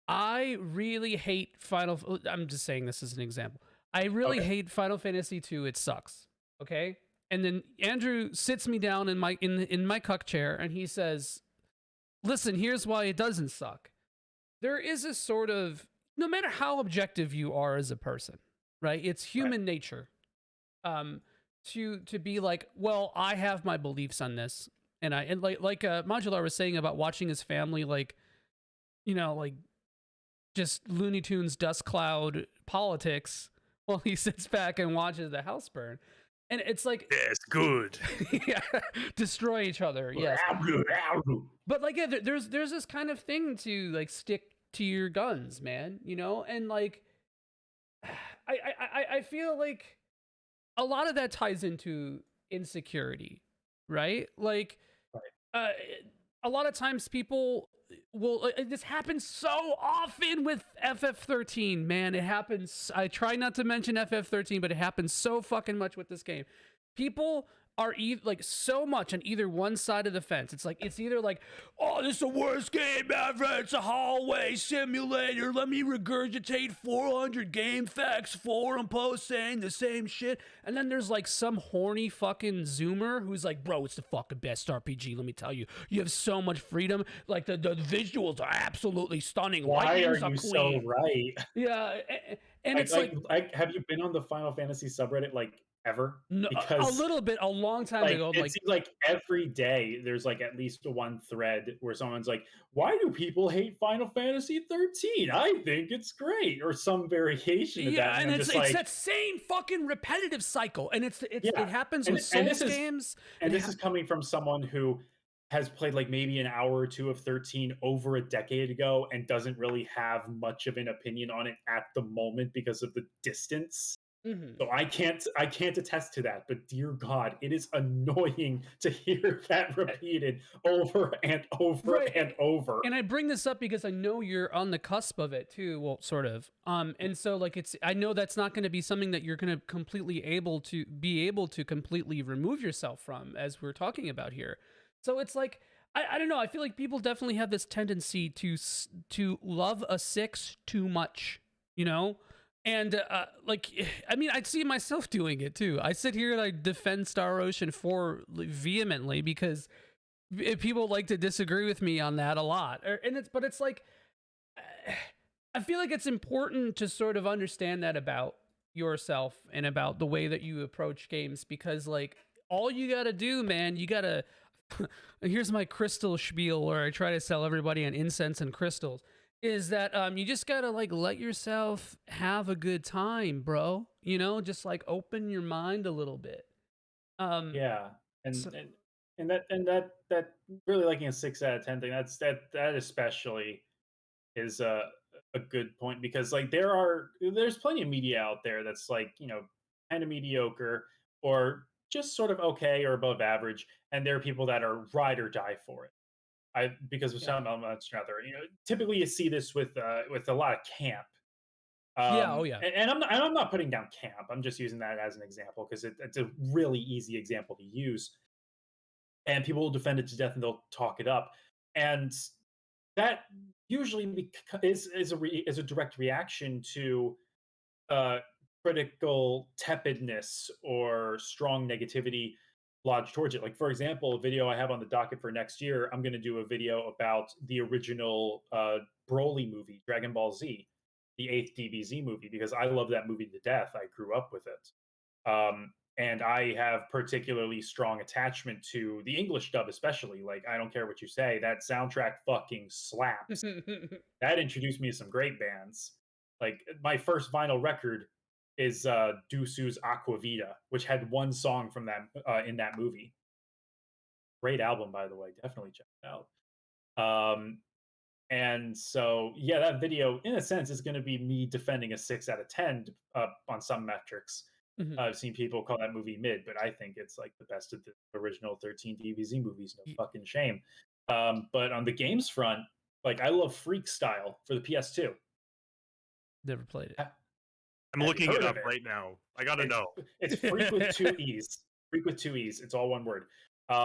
I really hate I'm just saying this as an example. I really okay, hate Final Fantasy 2. It sucks. Okay? And then Andrew sits me down in my cuck chair and he says, "Listen, here's why it doesn't suck." There is a sort of, no matter how objective you are as a person, right? It's right, human nature um to be like, "Well, I have my beliefs on this." And like Majuular was saying about watching his family like just Looney Tunes dust cloud politics while he sits back and watches the house burn. And it's like, Yes, good. yeah, destroy each other. Yes. But like, yeah, there's this kind of thing to like stick to your guns, man, and like, I feel like a lot of that ties into insecurity, right? Like, right, uh, a lot of times people will. This happens so often with FF13. Man, it happens. I try not to mention FF13, but it happens so fucking much with this game. People are like so much on either one side of the fence. It's either like, "Oh, this is the worst game ever. It's a hallway simulator. Let me regurgitate 400 game facts forum posts saying the same shit." And then there's like some horny fucking zoomer who's like, "Bro, it's the fucking best RPG. Let me tell you. You have so much freedom. Like the visuals are absolutely stunning. why are Lightning's a you so queen." right? Yeah, and Like, it's like, have you been on the Final Fantasy subreddit? Like ever No, a because little bit, a long time like ago. it Like, seems like every day there's like at least one thread where someone's like, "Why do people hate Final Fantasy 13? I think it's great," or some variation of that, yeah, and and I'm it's just it's like, that same fucking repetitive cycle, and it yeah, happens with and Souls games. It this is coming from someone who has played like maybe an hour or two of 13 over a decade ago and doesn't really have much of an opinion on it at the moment because of the distance. Mhm. So I can't attest to that, but dear God, it is annoying to hear that repeated over and over Right. and over. And I bring this up because I know you're on the cusp of it too. Well, sort of. And so like I know that's not going to be something that you're going to be able to completely remove yourself from, as we're talking about here. So it's like, I don't know. I feel like people definitely have this tendency to love a six too much, you know? And like, I mean, I see myself doing it too. I sit here and I defend Star Ocean 4 vehemently because people like to disagree with me on that a lot. But it's like, I feel like it's important to sort of understand that about yourself and about the way that you approach games, because like all you got to do, man, you got to here's my crystal spiel where I try to sell everybody on incense and crystals, is that you just got to like let yourself have a good time, bro. You know, just like open your mind a little bit. Um Yeah, so, that really liking a 6 out of 10 thing. That especially is a good point because like there's plenty of media out there that's like kind of mediocre or just sort of okay or above average, and there are people that are ride or die for it. I because of yeah. some elements or other. Typically you see this with a lot of camp. Yeah, oh yeah. And I'm not putting down camp. I'm just using that as an example because it's a really easy example to use, and people will defend it to death and they'll talk it up, and that usually is a direct reaction to uh, critical tepidness or strong negativity lodged towards it. Like, for example, a video I have on the docket for next year, I'm going to do a video about the original Broly movie, Dragon Ball Z, the eighth DBZ movie, because I love that movie to death. I grew up with it. And I have particularly strong attachment to the English dub, especially. Like, I don't care what you say, that soundtrack fucking slaps. That introduced me to some great bands. Like my first vinyl record is Dusu's Aquavita, which had one song from that in that movie. Great album, by the way. Definitely check it out. And so, yeah, that video, in a sense, is going to be me defending a 6 out of 10 on some metrics. Mhm. I've seen people call that movie mid, but I think it's like the best of the original 13 DBZ movies. No fucking shame. But on the games front, like I love Freak Style for the PS2. Never played I'm Have you looking it heard of up it? right now. I gotta It's know. it's Freak with two it. E's. Freak with two E's. It's all one word.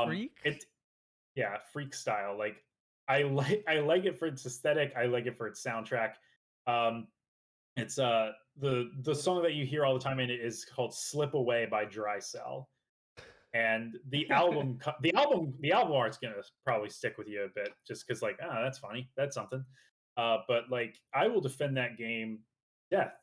Freak? It Yeah, Freak Style. Like I like it for its aesthetic. I like it for its soundtrack. Um, it's the song that you hear all the time in it is called "Slip Away" by Dry Cell, and the album art's gonna probably stick with you a bit just because like that's funny, that's something. But like I will defend that game to death,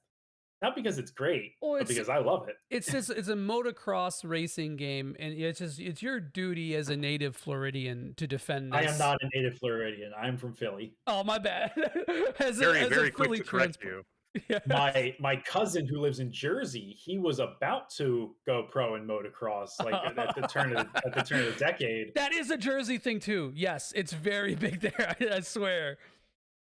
not because it's great, Well, but because I love it. it's a motocross racing game, and it's your duty as a native Floridian to defend I am this. not a native Floridian. I'm from Philly. Oh, my bad. Very, As a very quick Philly to correct transplant. you. Yeah. My cousin who lives in Jersey, he was about to go pro in motocross, like at the turn of the decade. That is a Jersey thing too. Yes, it's very big there. I swear.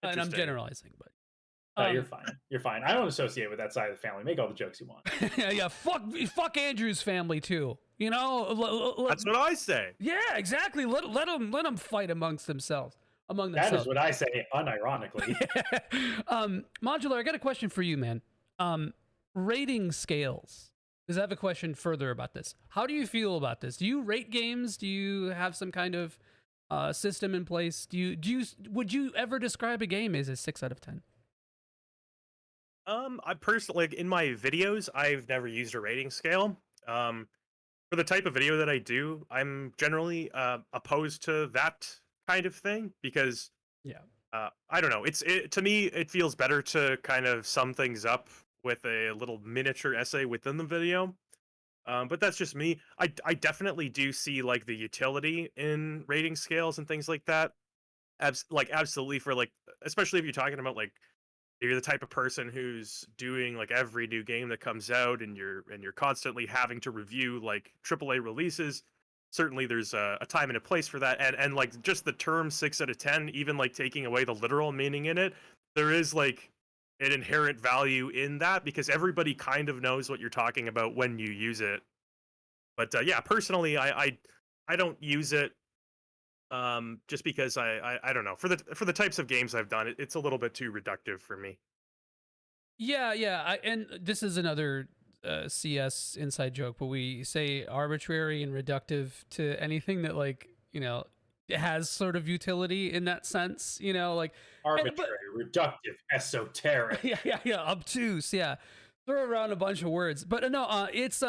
And I'm Interesting. generalizing, but You're um, fine. You're fine. I don't associate with that side of the family. Make all the jokes you want. yeah, yeah. Fuck Andrew's family too. You know, That's what I say. yeah, exactly. Let them fight among That is themselves. what I say, unironically. Modular, I got a question for you, man. Rating scales. Because I have a question further about this. How do you feel about this? Do you rate games? Do you have some kind of system in place? Would you ever describe a game as a 6 out of 10? I personally, like, in my videos, I've never used a rating scale. Um, for the type of video that I do, I'm generally opposed to that kind of thing because Yeah. I don't know. To me, it feels better to kind of sum things up with a little miniature essay within the video. But that's just me. I definitely do see like the utility in rating scales and things like that. Like absolutely for like, especially if you're talking about like you're the type of person who's doing like every new game that comes out and you're constantly having to review like AAA releases. Certainly there's a time and a place for that, and like just the term 6 out of 10, even like taking away the literal meaning in it, there is like an inherent value in that because everybody kind of knows what you're talking about when you use it. But yeah, personally I don't use it just because I don't know, for the types of games I've done, it's a little bit too reductive for me. Yeah, yeah. And this is another CS inside joke, but we say arbitrary and reductive to anything that, like, has sort of utility in that sense. Like, but Arbitrary, reductive, esoteric. yeah, yeah, yeah, obtuse. Yeah, throw around a bunch of words, but no, it's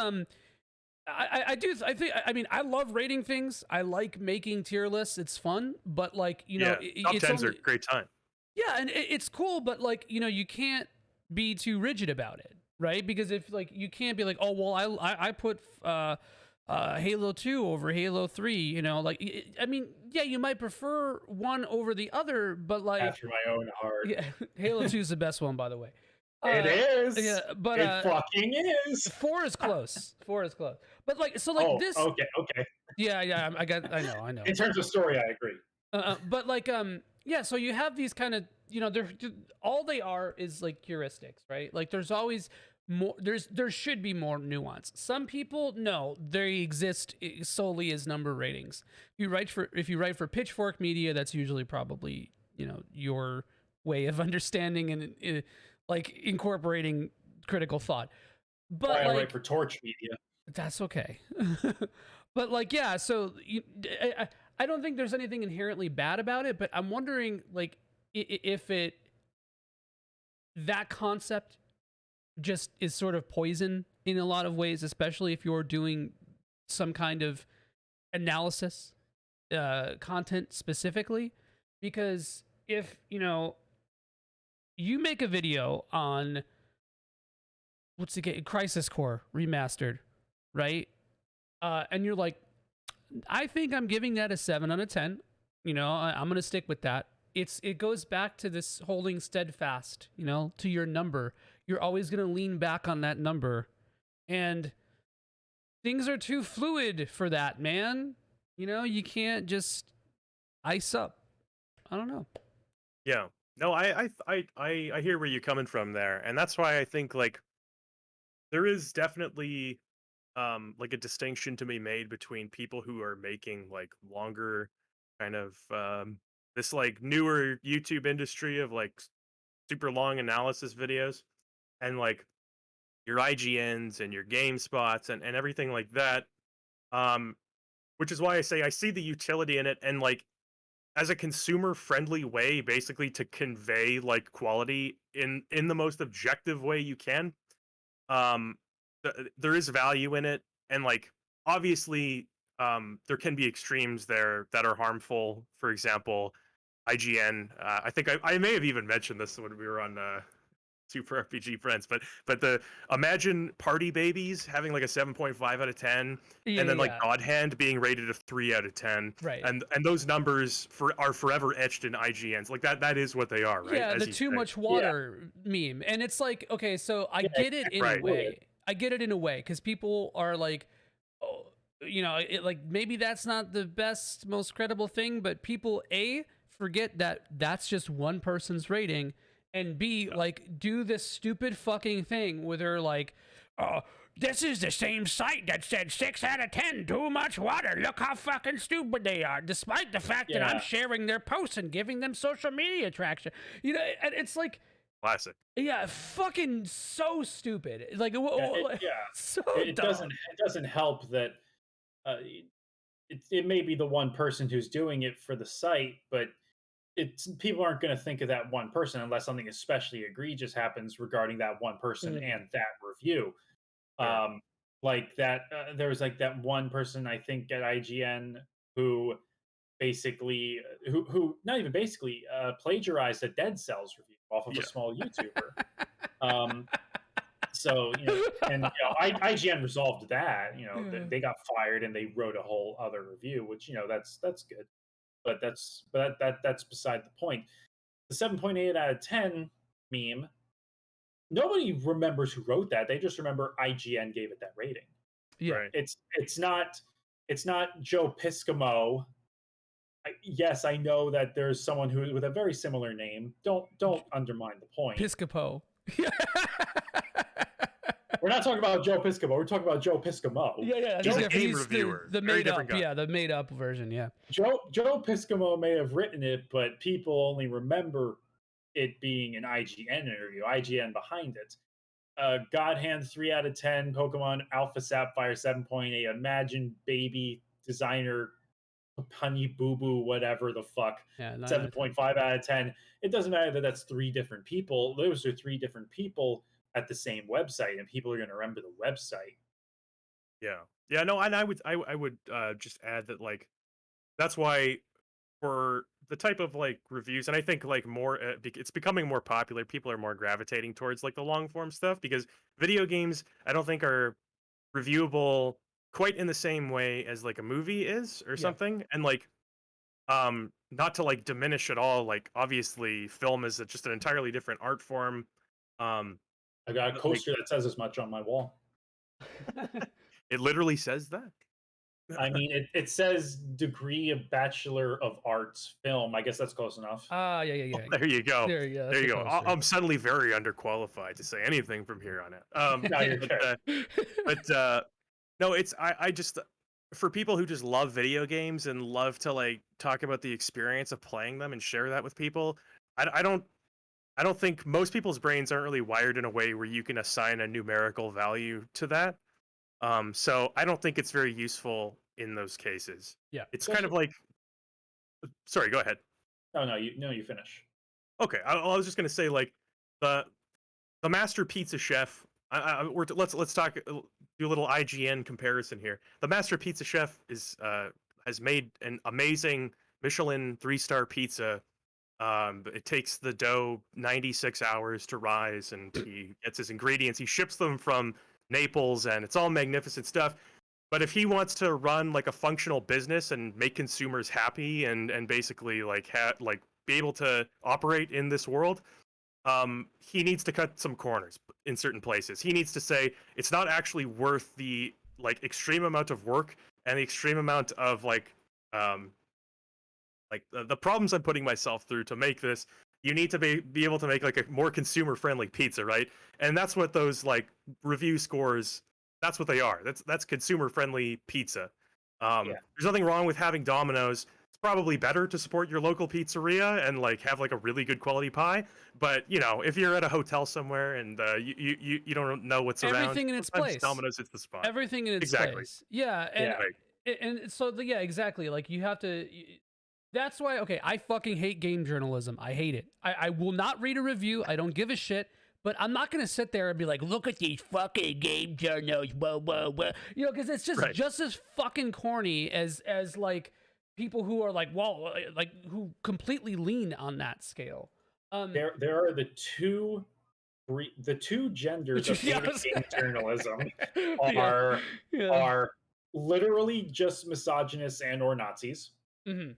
I do I think I mean I love rating things. I like making tier lists. It's fun, but like Yeah, top it's tens are a only great time. yeah, and it's cool, but like you can't be too rigid about it, right? Because if like you can't be like, oh well, I put Halo 2 over Halo 3, like I mean, yeah, you might prefer one over the other, but like After my own heart. yeah, Halo 2 is the best one, by the way. It Yeah, is. but It fucking is. 4 is close. 4 is close. But like so like Oh, this okay, okay. yeah, yeah, I know. In terms of story, I agree. But like yeah, so you have these kind of they're all they are is like heuristics, right? Like there's always more there should be more nuance. Some people no, they exist solely as number ratings. If you write for Pitchfork Media, that's usually probably your way of understanding and like incorporating critical thought. Why But I write like for Torch Media. that's okay. But like yeah, so I don't think there's anything inherently bad about it, but I'm wondering like if it that concept just is sort of poison in a lot of ways, especially if you're doing some kind of analysis content specifically, because if you make a video on what's the game, Crisis Core remastered, right? And you're like, I think I'm giving that a 7 out of 10. I'm gonna stick with that. It goes back to this holding steadfast, to your number. You're always gonna lean back on that number, and things are too fluid for that, man. You can't just ice up. I don't know. Yeah. No, I hear where you're coming from there, and that's why I think like there is definitely like a distinction to be made between people who are making like longer kind of this like newer YouTube industry of like super long analysis videos and like your IGNs and your game spots and everything like that. Um which is why I say I see the utility in it, and like as a consumer friendly way basically to convey like quality in the most objective way you can. um there is value in it, and like obviously there can be extremes there that are harmful. For example, IGN, I think I may have even mentioned this when we were on Super RPG Friends, but the imagine Party Babies having like a 7.5 out of 10, Yeah, and then like yeah, God Hand being rated a 3 out of 10, right. and those numbers are forever etched in IGNs. Like that is what they are, right? Yeah, As the you too say. much water meme. And it's like, okay, so I Yeah, get it in a right. way. I get it in a way because people are like, oh, like maybe that's not the best, most credible thing, but people forget that that's just one person's rating, and B like do this stupid fucking thing where they're like, oh, this is the same site that said 6 out of 10, too much water. Look how fucking stupid they are, despite the fact that I'm Yeah. sharing their posts and giving them social media traction. And it's like, Classic. yeah, fucking so stupid. Like, Yeah. so It dumb. doesn't help that uh, it may be the one person who's doing it for the site, but it's people aren't going to think of that one person unless something especially egregious happens regarding that one person Mm. and that review. Sure. Like that, there was like that one person I think at IGN who basically, who not even basically plagiarized a Dead Cells review off of a Yeah. small YouTuber. Um, So, and IGN resolved that. They got fired and they wrote a whole other review, which that's good. But that's beside the point. The 7.8 out of 10 meme, nobody remembers who wrote that. They just remember IGN gave it that rating. Yeah. Right. It's not Joe Piscomo. Yes, I know that there's someone who with a very similar name. Don't undermine the point. Piscopo. We're not talking about Joe Piscopo. We're talking about Joe Piscomo. Yeah. He's a game reviewer. The Very made up, different guy. the made up version. Yeah. Joe Piscomo may have written it, but people only remember it being an IGN interview. IGN behind it. God Hand 3 out of 10. Pokemon Alpha Sapphire 7.8. Imagine Baby Designer Honey Boo Boo, whatever the fuck. Yeah. 7.5 out of 10. It doesn't matter that that's three different people. Those are three different people at the same website, and people are going to remember the website. Yeah. No, and I would just add that like that's why for the type of like reviews, and I think like more it's becoming more popular. People are more gravitating towards like the long form stuff because video games I don't think are reviewable quite in the same way as like a movie is or something. And like not to like diminish at all, like obviously film is just an entirely different art form. I got a coaster that says as much on my wall. It literally says that. I mean, it says degree of Bachelor of Arts film. I guess that's close enough. Yeah. Oh, there you go. There you go. I'm suddenly very underqualified to say anything from here on out. No, you're good. But no, I just for people who just love video games and love to like talk about the experience of playing them and share that with people. I don't think most people's brains aren't really wired in a way where you can assign a numerical value to that. So I don't think it's very useful in those cases. Yeah. It's kind of like, sorry, go ahead. No, you finish. Okay, I was just gonna say like the master pizza chef. Let's talk. Do a little IGN comparison here. The master pizza chef has made an amazing Michelin 3-star pizza. It takes the dough 96 hours to rise, and he gets his ingredients. He ships them from Naples, and it's all magnificent stuff. But if he wants to run like a functional business and make consumers happy and basically like be able to operate in this world, he needs to cut some corners in certain places. He needs to say it's not actually worth the like extreme amount of work and the extreme amount of like the problems I'm putting myself through to make this. You need to be able to make like a more consumer friendly pizza, right? And that's what those like review scores. That's what they are. That's consumer friendly pizza. There's nothing wrong with having Domino's. It's probably better to support your local pizzeria and like have like a really good quality pie. But if you're at a hotel somewhere and you don't know what's around, everything in its place. Domino's is the spot. Everything in its place. Yeah, and so exactly. Like you have to. That's why, okay, I fucking hate game journalism. I hate it. I will not read a review. I don't give a shit. But I'm not going to sit there and be like, look at these fucking game journals, whoa. Because it's just as fucking corny as like people who are like, well, like who completely lean on that scale. There are the two genders of game journalism are literally just misogynists and or Nazis. Mm-hmm.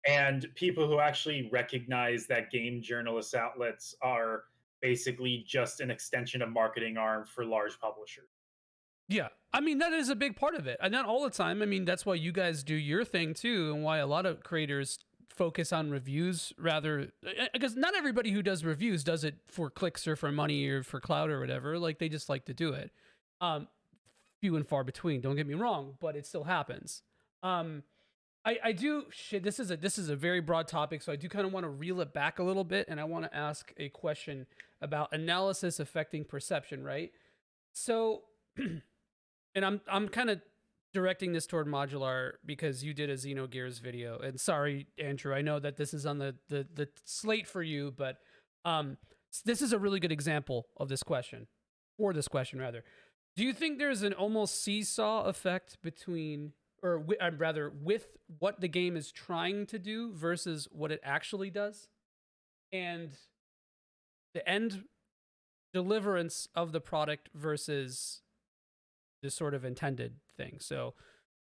And people who actually recognize that game journalist outlets are basically just an extension of marketing arm for large publishers. Yeah. I mean, that is a big part of it. And not all the time. I mean, that's why you guys do your thing too, and why a lot of creators focus on reviews rather, because not everybody who does reviews does it for clicks or for money or for clout or whatever. Like they just like to do it. Few and far between, don't get me wrong, but it still happens. I do this is a very broad topic, so I do kind of want to reel it back a little bit, and I want to ask a question about analysis affecting perception, right? So, and I'm kind of directing this toward Majuular because you did a Xenogears video, and sorry, Andrew, I know that this is on the slate for you, but this is a really good example of this question, or this question rather. Do you think there's an almost seesaw effect between, or rather with what the game is trying to do versus what it actually does? And the end deliverance of the product versus the sort of intended thing. So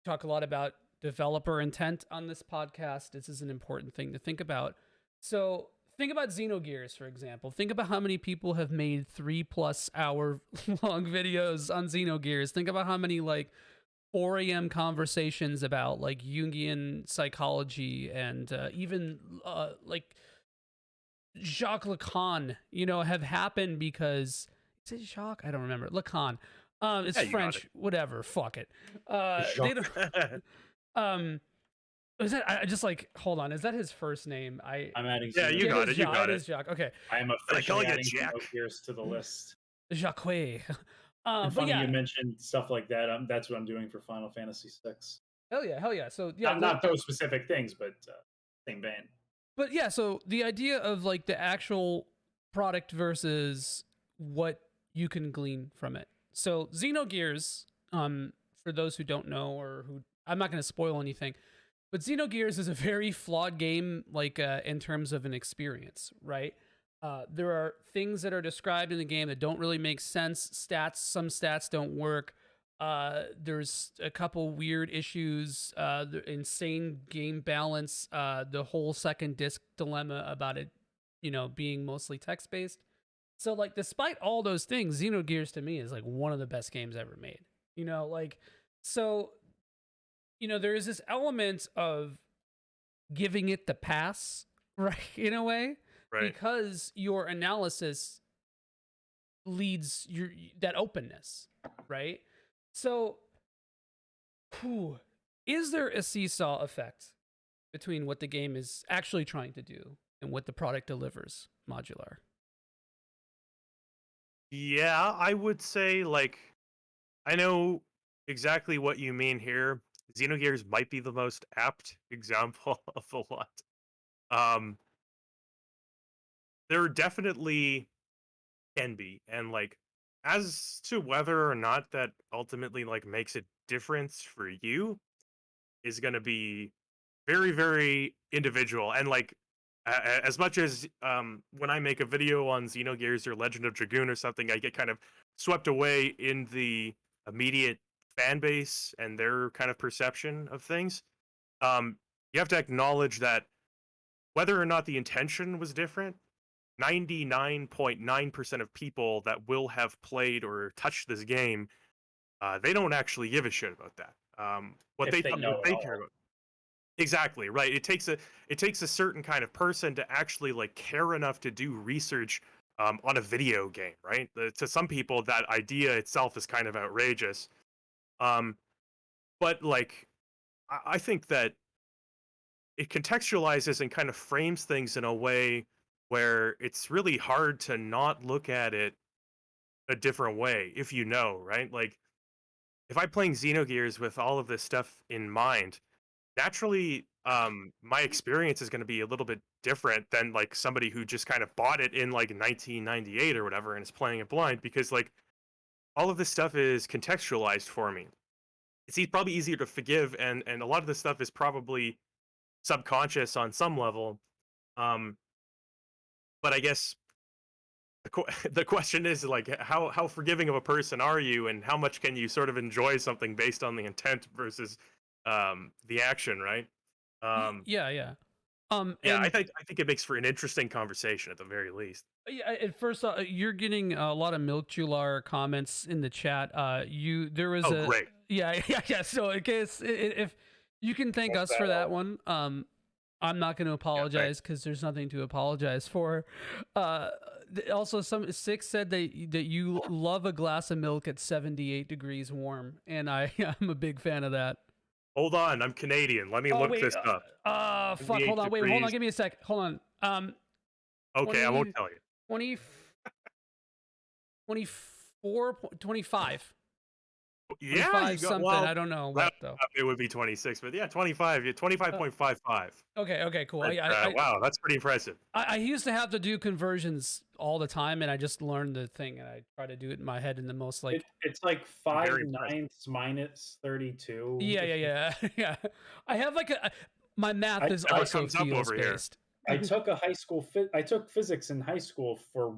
talk a lot about developer intent on this podcast. This is an important thing to think about. So think about Xenogears, for example. Think about how many people have made 3+ hour long videos on Xenogears. Think about how many like 4 a.m. conversations about like Jungian psychology and even like Jacques Lacan, have happened because is it Jacques? I don't remember. Lacan. It's French. Whatever. Fuck it. They don't. Is that? I just like. Hold on. Is that his first name? I'm adding. Yeah, you got it. You got it. It is Jacques. Okay. I am officially adding Xenogears to the list. Jacques. Funny you mentioned stuff like that. That's what I'm doing for Final Fantasy VI. Hell yeah. So yeah, not those specific things, but same vein. But yeah, so the idea of like the actual product versus what you can glean from it. So Xenogears, for those who don't know or who, I'm not going to spoil anything, but Xenogears is a very flawed game, like in terms of an experience, right? There are things that are described in the game that don't really make sense. Some stats don't work. There's a couple weird issues, the insane game balance, the whole second disc dilemma about it, being mostly text-based. So, like, despite all those things, Xenogears to me is, like, one of the best games ever made. There is this element of giving it the pass, right, in a way, right, because your analysis leads that openness, right? So, is there a seesaw effect between what the game is actually trying to do and what the product delivers, Majuular? Yeah, I would say, like, I know exactly what you mean here. Xenogears might be the most apt example of a lot. There definitely can be, and like, as to whether or not that ultimately like makes a difference for you is going to be very, very individual. And like, as much as when I make a video on Xenogears or Legend of Dragoon or something, I get kind of swept away in the immediate fan base and their kind of perception of things. You have to acknowledge that whether or not the intention was different, 99.9% of people that will have played or touched this game, they don't actually give a shit about that. What they care about. Exactly, right. It takes a certain kind of person to actually like care enough to do research on a video game, right? To some people, that idea itself is kind of outrageous. But like, I think that it contextualizes and kind of frames things in a way where it's really hard to not look at it a different way if you know, right? Like, if I'm playing Xenogears with all of this stuff in mind, naturally, my experience is going to be a little bit different than like somebody who just kind of bought it in like 1998 or whatever and is playing it blind, because like all of this stuff is contextualized for me. It's probably easier to forgive, and a lot of this stuff is probably subconscious on some level. But I guess the question is like, how forgiving of a person are you, and how much can you sort of enjoy something based on the intent versus the action, right? Yeah. I think it makes for an interesting conversation at the very least. Yeah, at first, you're getting a lot of Majuular comments in the chat. Great. Yeah. So in case if you can thank us for that one, I'm not going to apologize because there's nothing to apologize for. Also, Six said that you love a glass of milk at 78 degrees warm, and I'm a big fan of that. Hold on, I'm Canadian. Let me look this up. Fuck. Hold on. Wait, hold on. Give me a sec. Hold on. Okay, I won't tell you. 25. Yeah, 25 something. Well, I don't know what though. It would be 26, but yeah, 25. 25.55. Okay, cool. Wow, that's pretty impressive. I used to have to do conversions all the time, and I just learned the thing, and I try to do it in my head in the most like. It's like 5/9 minus 32. Yeah. I have like my math is ISO fields based. I took I took physics in high school for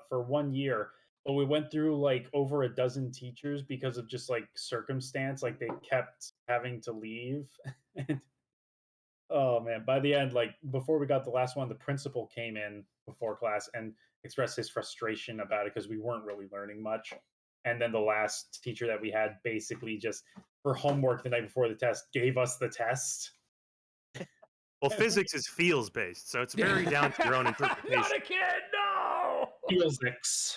for 1 year, but we went through like over a dozen teachers because of just like circumstance. Like they kept having to leave. And oh man, by the end, like before we got the last one, the principal came in before class and expressed his frustration about it because we weren't really learning much. And then the last teacher that we had basically just for homework the night before the test gave us the test. Well, physics is feels based, so it's very down to your own Not interpretation. a kid, no. Physics.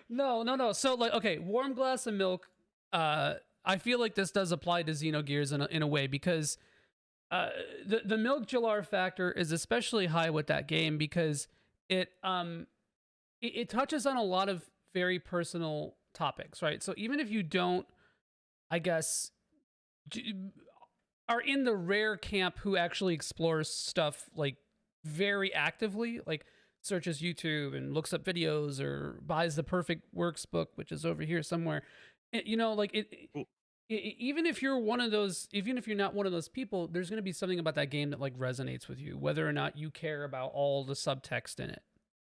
No, no, no. So like, okay, warm glass of milk. I feel like this does apply to Xenogears in a way because the milk Jalar factor is especially high with that game because it touches on a lot of very personal topics, right? So even if you don't, I guess, are in the rare camp who actually explores stuff like very actively, like searches YouTube and looks up videos or buys the perfect works book, which is over here somewhere. Like Cool. even if you're one of those, even if you're not one of those people, there's going to be something about that game that like resonates with you, whether or not you care about all the subtext in it,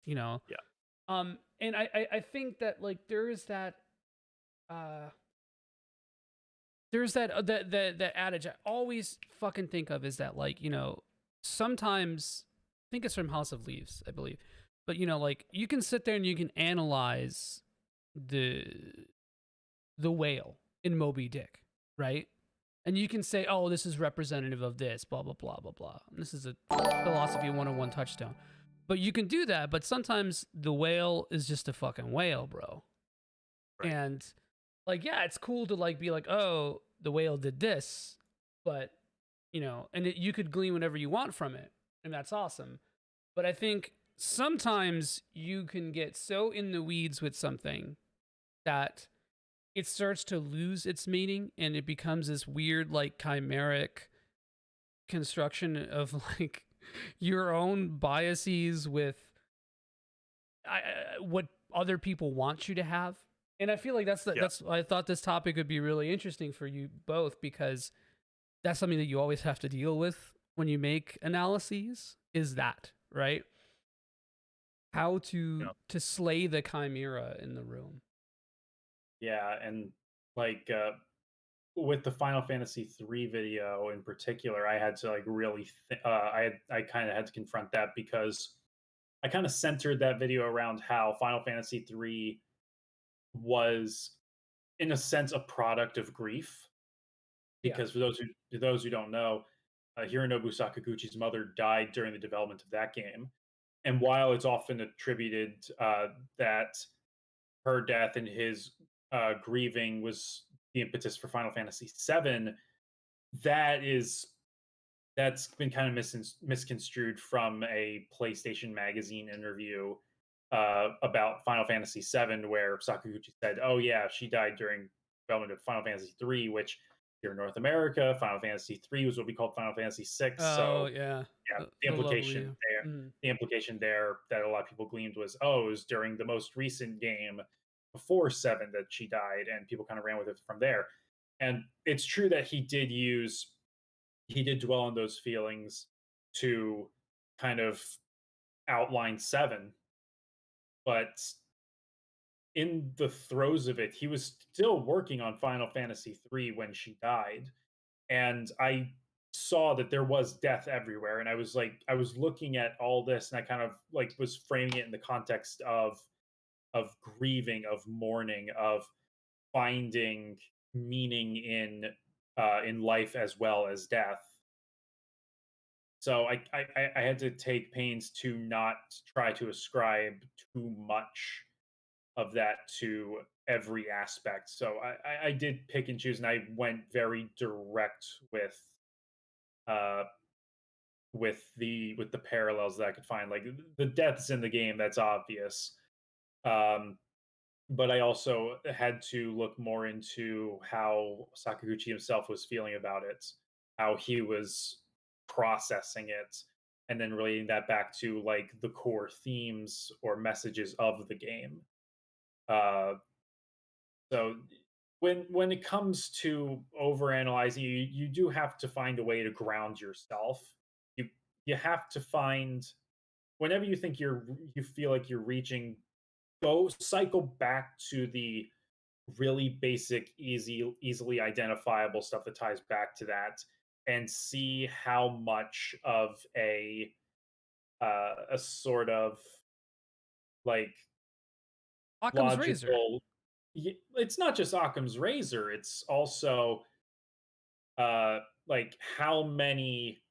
you know? Yeah. And I think that like uh, there's that adage I always fucking think of is that like, sometimes I think it's from House of Leaves, I believe. But like you can sit there and you can analyze the whale in Moby Dick, right? And you can say, oh, this is representative of this, blah, blah, blah, blah, blah. And this is a philosophy 101 touchstone. But you can do that, but sometimes the whale is just a fucking whale, bro. Right. And like, yeah, it's cool to like be like, oh, the whale did this, but you could glean whatever you want from it, and that's awesome. But I think sometimes you can get so in the weeds with something that it starts to lose its meaning and it becomes this weird, like, chimeric construction of like your own biases with what other people want you to have. And I feel like that's I thought this topic would be really interesting for you both because that's something that you always have to deal with when you make analyses is that, right? How to slay the chimera in the room. Yeah, and like with the Final Fantasy 3 video in particular, I had to like really I kind of had to confront that because I kind of centered that video around how Final Fantasy 3 was in a sense a product of grief Yeah. because for those who don't know, Hironobu Sakaguchi's mother died during the development of that game, and while it's often attributed that her death and his grieving was the impetus for Final Fantasy VII, that is that's been kind of misconstrued from a PlayStation Magazine interview about Final Fantasy VII, where Sakaguchi said, "Oh yeah, she died during development of Final Fantasy III," which here in North America, Final Fantasy III was what we called Final Fantasy VI. Oh So yeah. yeah, The lovely. the implication there that a lot of people gleaned was, oh, it was during the most recent game before Seven that she died, and people kind of ran with it from there. And it's true that he did dwell on those feelings to kind of outline Seven, but in the throes of it, he was still working on Final Fantasy III when she died. And I saw that there was death everywhere. And I was looking at all this and I kind of like was framing it in the context of grieving, of mourning, of finding meaning in life as well as death. So I had to take pains to not try to ascribe too much of that to every aspect. So I did pick and choose, and I went very direct uh, with the parallels that I could find. Like the deaths in the game, that's obvious. Um, but I also had to look more into how Sakaguchi himself was feeling about it, how he was processing it, and then relating that back to like the core themes or messages of the game. Uh, so when it comes to overanalyzing, you do have to find a way to ground yourself. You you have to find whenever you feel like you're reaching, go cycle back to the really basic, easily identifiable stuff that ties back to that, and see how much of a sort of like Occam's razor. logical. It's not just Occam's razor. It's also uh like how many,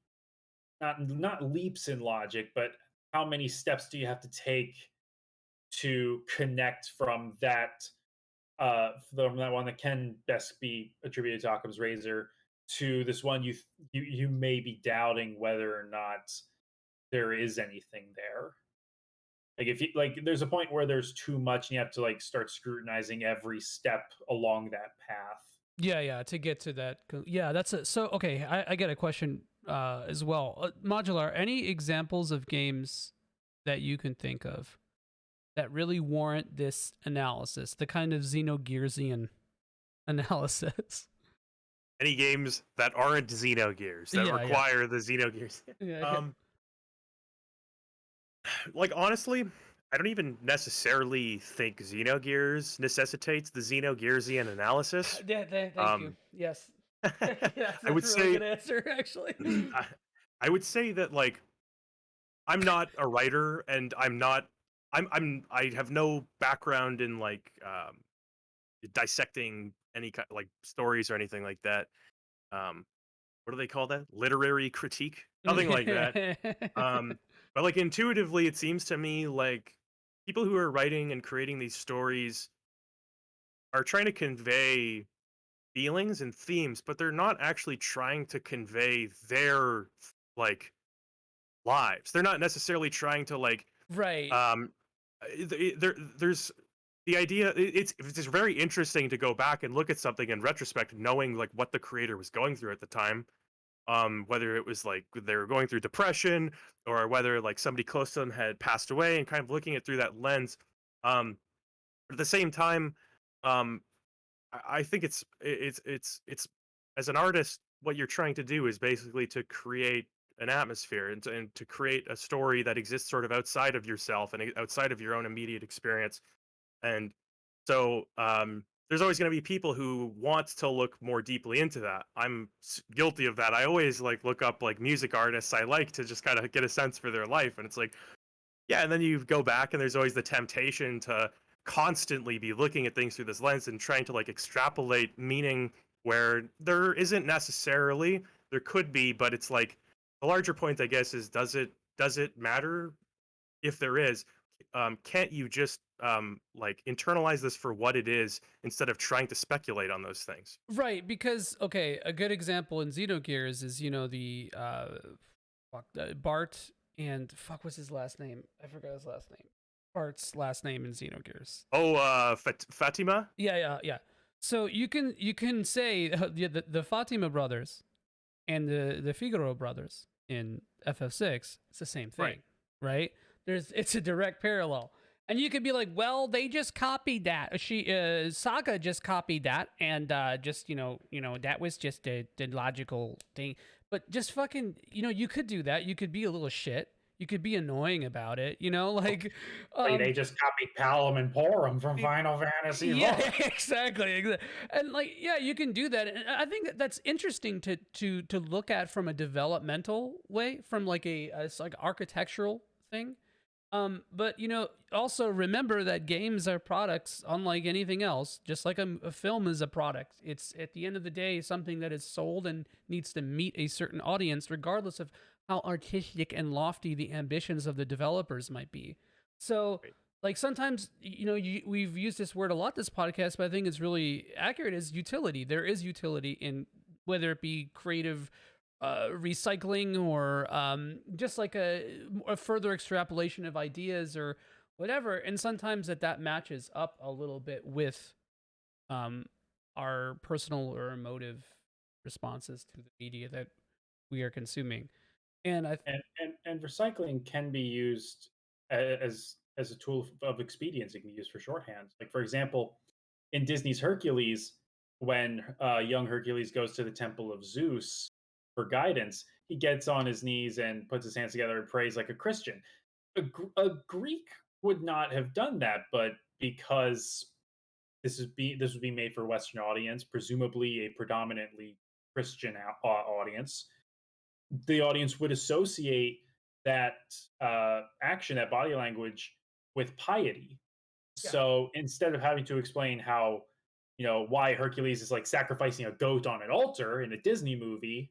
not leaps in logic, but how many steps do you have to take to connect from that one that can best be attributed to Occam's razor to this one you may be doubting whether or not there is anything there. Like if you like, there's a point where there's too much, and you have to like start scrutinizing every step along that path. Yeah, yeah. To get to that, yeah, that's a so okay. I get a question as well. Modular. Any examples of games that you can think of that really warrant this analysis, the kind of Xenogearsian analysis? Any games that aren't Xenogears that Yeah, yeah, require the Xenogears? yeah. um, like honestly, I don't even necessarily think Xenogears necessitates the Xenogearsian analysis. Yeah, thank you. Um, Yes. I That's would a really say good answer, actually. I, I would say that like I'm not a writer and I have no background in like dissecting any kind like stories or anything like that. Um, what do they call that? Literary critique? Nothing like that. Um, but like intuitively, it seems to me like people who are writing and creating these stories are trying to convey feelings and themes, but they're not actually trying to convey their like lives. They're not necessarily trying to like Right. um there's the idea it's very interesting to go back and look at something in retrospect knowing like what the creator was going through at the time, whether it was like they were going through depression or whether like somebody close to them had passed away, and kind of looking at through that lens. But at the same time, um I think it's as an artist, what you're trying to do is basically to create an atmosphere and to create a story that exists sort of outside of yourself and outside of your own immediate experience. And so there's always going to be people who want to look more deeply into that. I'm guilty of that. I always like look up like music artists I like to just kind of get a sense for their life, and it's like, yeah, and then you go back and there's always the temptation to constantly be looking at things through this lens and trying to like extrapolate meaning where there isn't necessarily. There could be, but it's like the larger point, I guess, is does it matter if there is? Can't you just like internalize this for what it is instead of trying to speculate on those things? Right, because okay, a good example in Xenogears is the Bart and fuck, what's his last name? I forgot his last name. Bart's last name in Xenogears. Oh, Fatima. Yeah, yeah, yeah. So you can say the Fatima brothers and the Figaro brothers in FF6. It's the same thing, Right. right? It's a direct parallel. And you could be like, well, they just copied that. Saga just copied that, and just that was just the logical thing. But just fucking, you could do that. You could be a little shit. You could be annoying about it. Like, They just copied Palom and Porum from Final Fantasy yeah, IV. exactly. And like, yeah, you can do that. And I think that's interesting to look at from a developmental way, from like it's like architectural thing. But also remember that games are products unlike anything else. Just like a film is a product. It's at the end of the day something that is sold and needs to meet a certain audience, regardless of how artistic and lofty the ambitions of the developers might be. So, Right. like sometimes we've used this word a lot this podcast, but I think it's really accurate. Is utility. There is utility in whether it be creative recycling or just like a further extrapolation of ideas or whatever. And sometimes that matches up a little bit with um, our personal or emotive responses to the media that we are consuming. And And recycling can be used as a tool of expedience. It can be used for shorthand. Like for example, in Disney's Hercules, when young Hercules goes to the Temple of Zeus for guidance, he gets on his knees and puts his hands together and prays like a Christian. A Greek would not have done that, but because this would be made for a Western audience, presumably a predominantly Christian audience, the audience would associate that action, that body language, with piety. Yeah. So instead of having to explain how, why Hercules is like sacrificing a goat on an altar in a Disney movie,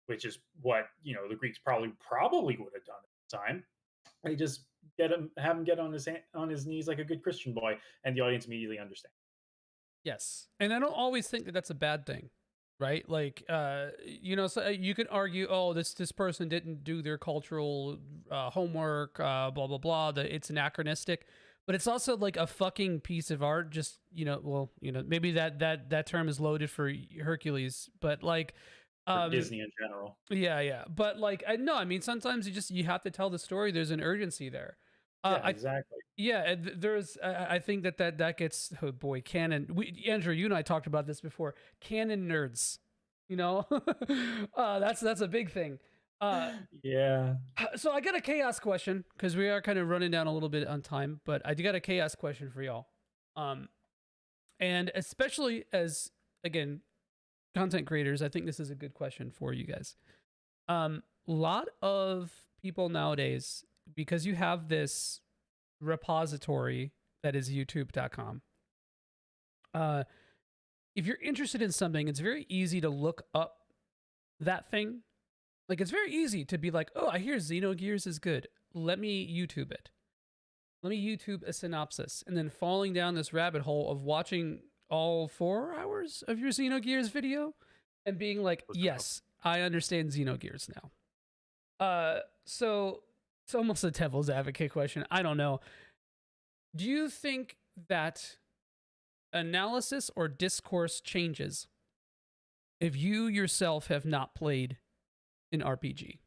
which is what the Greeks probably would have done at the time, they just have him get on his knees like a good Christian boy, and the audience immediately understands. Yes. And I don't always think that that's a bad thing, right? Like, so you could argue, oh, this person didn't do their cultural homework, blah, blah, blah, that it's anachronistic. But it's also like a fucking piece of art. Just, maybe that term is loaded for Hercules, but like, For Disney in general. yeah. But like, I mean, sometimes you have to tell the story. There's an urgency there. Yeah, exactly. There's. I think that gets. Oh boy, canon. Andrew, you and I talked about this before. Canon nerds, that's a big thing. Yeah. So I got a chaos question because we are kind of running down a little bit on time, but I got a chaos question for y'all. And especially as again, content creators, I think this is a good question for you guys. Lot of people nowadays, because you have this repository that is youtube.com. If you're interested in something, it's very easy to look up that thing. Like, it's very easy to be like, oh, I hear Xenogears is good. Let me YouTube it. Let me YouTube a synopsis. And then falling down this rabbit hole of watching all 4 hours of your Xenogears video and being like, yes, I understand Xenogears now. So it's almost a devil's advocate question. I don't know. Do you think that analysis or discourse changes if you yourself have not played an RPG?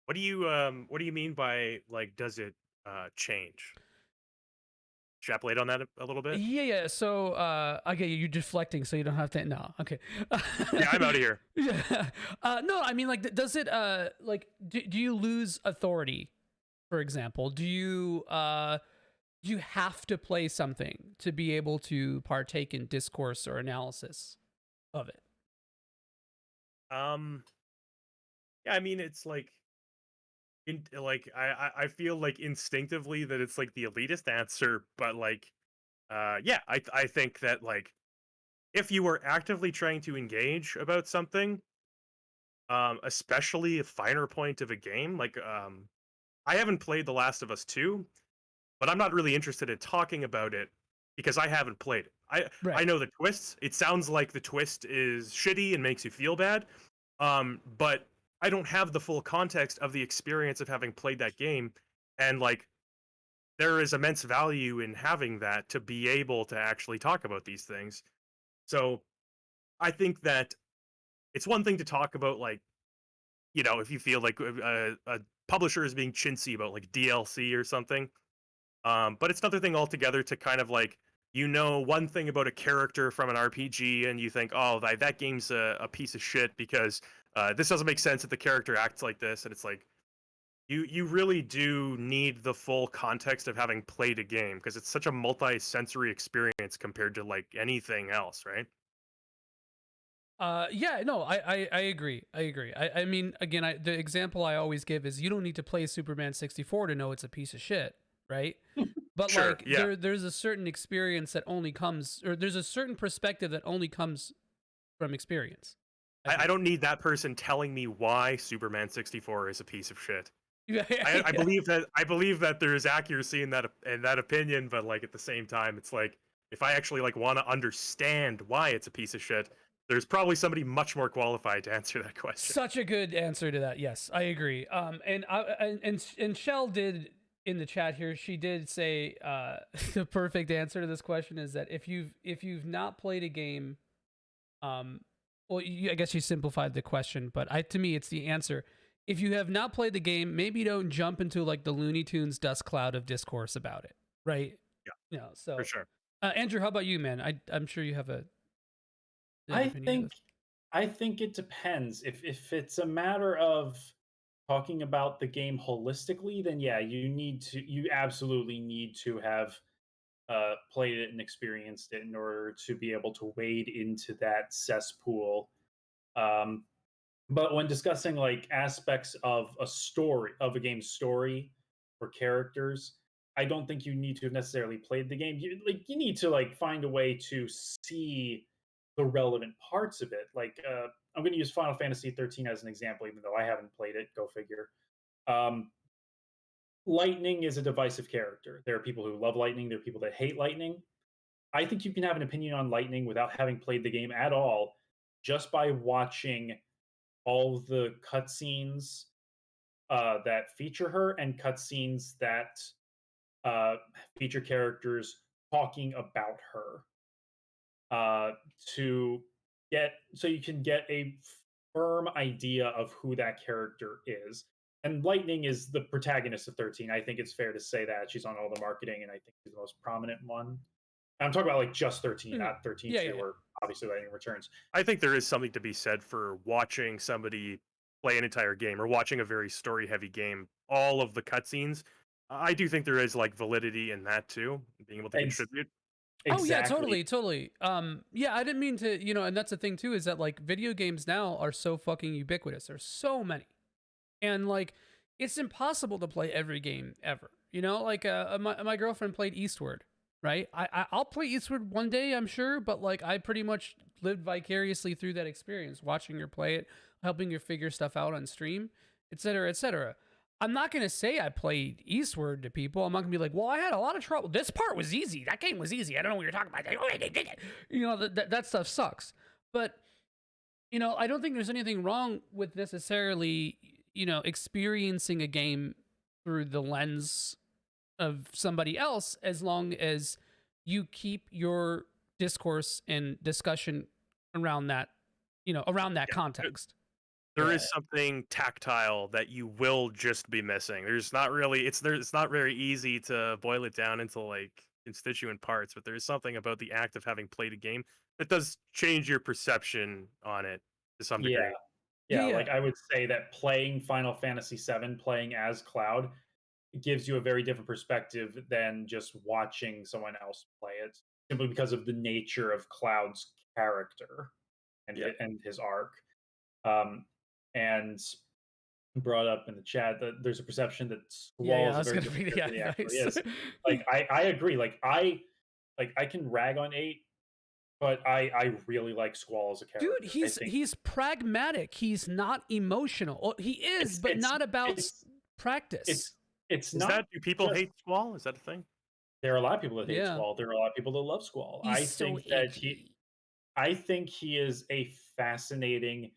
What do you mean by like does it change? Extrapolate on that a little bit. Yeah. So okay, you're deflecting, so you don't have to. No, okay. Yeah, I'm out of here. Yeah. No, I mean, like, does it like do you lose authority? For example, do you have to play something to be able to partake in discourse or analysis of it? Yeah, I mean it's like I feel like instinctively that it's like the elitist answer, but like yeah, I think that like if you were actively trying to engage about something, especially a finer point of a game, like I haven't played The Last of Us 2, but I'm not really interested in talking about it because I haven't played it. I know the twists. It sounds like the twist is shitty and makes you feel bad. But I don't have the full context of the experience of having played that game, and like there is immense value in having that to be able to actually talk about these things. So I think that it's one thing to talk about like if you feel like a publisher is being chintzy about like DLC or something. But it's another thing altogether to kind of like one thing about a character from an RPG and you think, oh, that game's a piece of shit because this doesn't make sense that the character acts like this, and it's like you really do need the full context of having played a game because it's such a multi-sensory experience compared to like anything else, right? Yeah, no, I agree. I mean, again, the example I always give is you don't need to play Superman 64 to know it's a piece of shit, right? But Sure, like yeah. there's a certain experience that only comes, or there's a certain perspective that only comes from experience. I don't need that person telling me why Superman 64 is a piece of shit. Yeah, I believe that there's accuracy in that opinion, but like at the same time, it's like if I actually like want to understand why it's a piece of shit, there's probably somebody much more qualified to answer that question. Such a good answer to that. Yes, I agree. And Shell did in the chat here. She did say the perfect answer to this question is that if you've not played a game, well, I guess you simplified the question, but to me, it's the answer. If you have not played the game, maybe don't jump into like the Looney Tunes dust cloud of discourse about it, right? Yeah, So for sure. Andrew, how about you, man? I'm sure you have an I opinion on think this. I think it depends. If it's a matter of talking about the game holistically, then yeah, you absolutely need to have played it and experienced it in order to be able to wade into that cesspool. Um, but when discussing like aspects of a story of a game's story or characters, I don't think you need to have necessarily played the game. You need to like find a way to see the relevant parts of it. Like I'm going to use Final Fantasy 13 as an example, even though I haven't played it. Go figure. Um, Lightning is a divisive character. There are people who love Lightning. There are people that hate Lightning. I think you can have an opinion on Lightning without having played the game at all, just by watching all the cutscenes that feature her and cutscenes that uh, feature characters talking about her uh, to get so you can get a firm idea of who that character is. And Lightning is the protagonist of 13. I think it's fair to say that she's on all the marketing, and I think she's the most prominent one. I'm talking about like just 13, Mhm. not 13 Yeah, 2, yeah, yeah. or obviously Lightning Returns. I think there is something to be said for watching somebody play an entire game or watching a very story heavy game, all of the cutscenes. I do think there is like validity in that too, being able to Ex- contribute. Oh yeah, exactly. totally, totally. Yeah, I didn't mean to, and that's the thing too, is that like video games now are so fucking ubiquitous. There's so many. And like it's impossible to play every game ever. Like my girlfriend played Eastward, right? I'll play Eastward one day, I'm sure, but like I pretty much lived vicariously through that experience, watching her play it, helping her figure stuff out on stream, etc., etc. I'm not gonna say I played Eastward to people. I'm not gonna be like, well, I had a lot of trouble. This part was easy. That game was easy. I don't know what you're talking about. That stuff sucks. But I don't think there's anything wrong with necessarily, experiencing a game through the lens of somebody else, as long as you keep your discourse and discussion around that, around that Yeah. context. There Yeah. is something tactile that you will just be missing. There's not really it's not very easy to boil it down into like constituent parts, but there is something about the act of having played a game that does change your perception on it to some Yeah. degree. Yeah, Yeah, yeah. like I would say that playing Final Fantasy VII, playing as Cloud, gives you a very different perspective than just watching someone else play it, simply because of the nature of Cloud's character and Yeah. and his arc. Um, and brought up in the chat that there's a perception that Yeah, Squall yeah. is I a was very gonna different read it. character Yeah, than he actually nice. is. Like I agree. Like I can rag on 8, but I really like Squall as a Dude, character. I he's think he's pragmatic. He's not emotional. Well, he is, it's but it's not about it's practice. it's Is not that do people just hate Squall? Is that a thing? there are a lot of people that hate Yeah. Squall. There are a lot of people that love Squall. He's so edgy. I think he is a fascinating,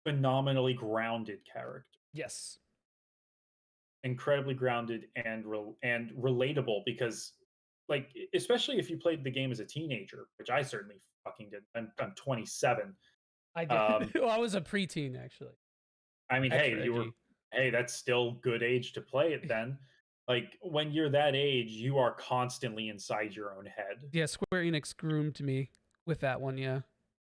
phenomenally grounded character. Yes. Incredibly grounded and and relatable because like especially if you played the game as a teenager, which I certainly fucking did. I'm 27. I did. Um Well, I was a preteen actually. I mean, Extra edgy. hey, that's still good age to play it then. Like when you're that age, you are constantly inside your own head. Yeah, Square Enix groomed me with that one. Yeah,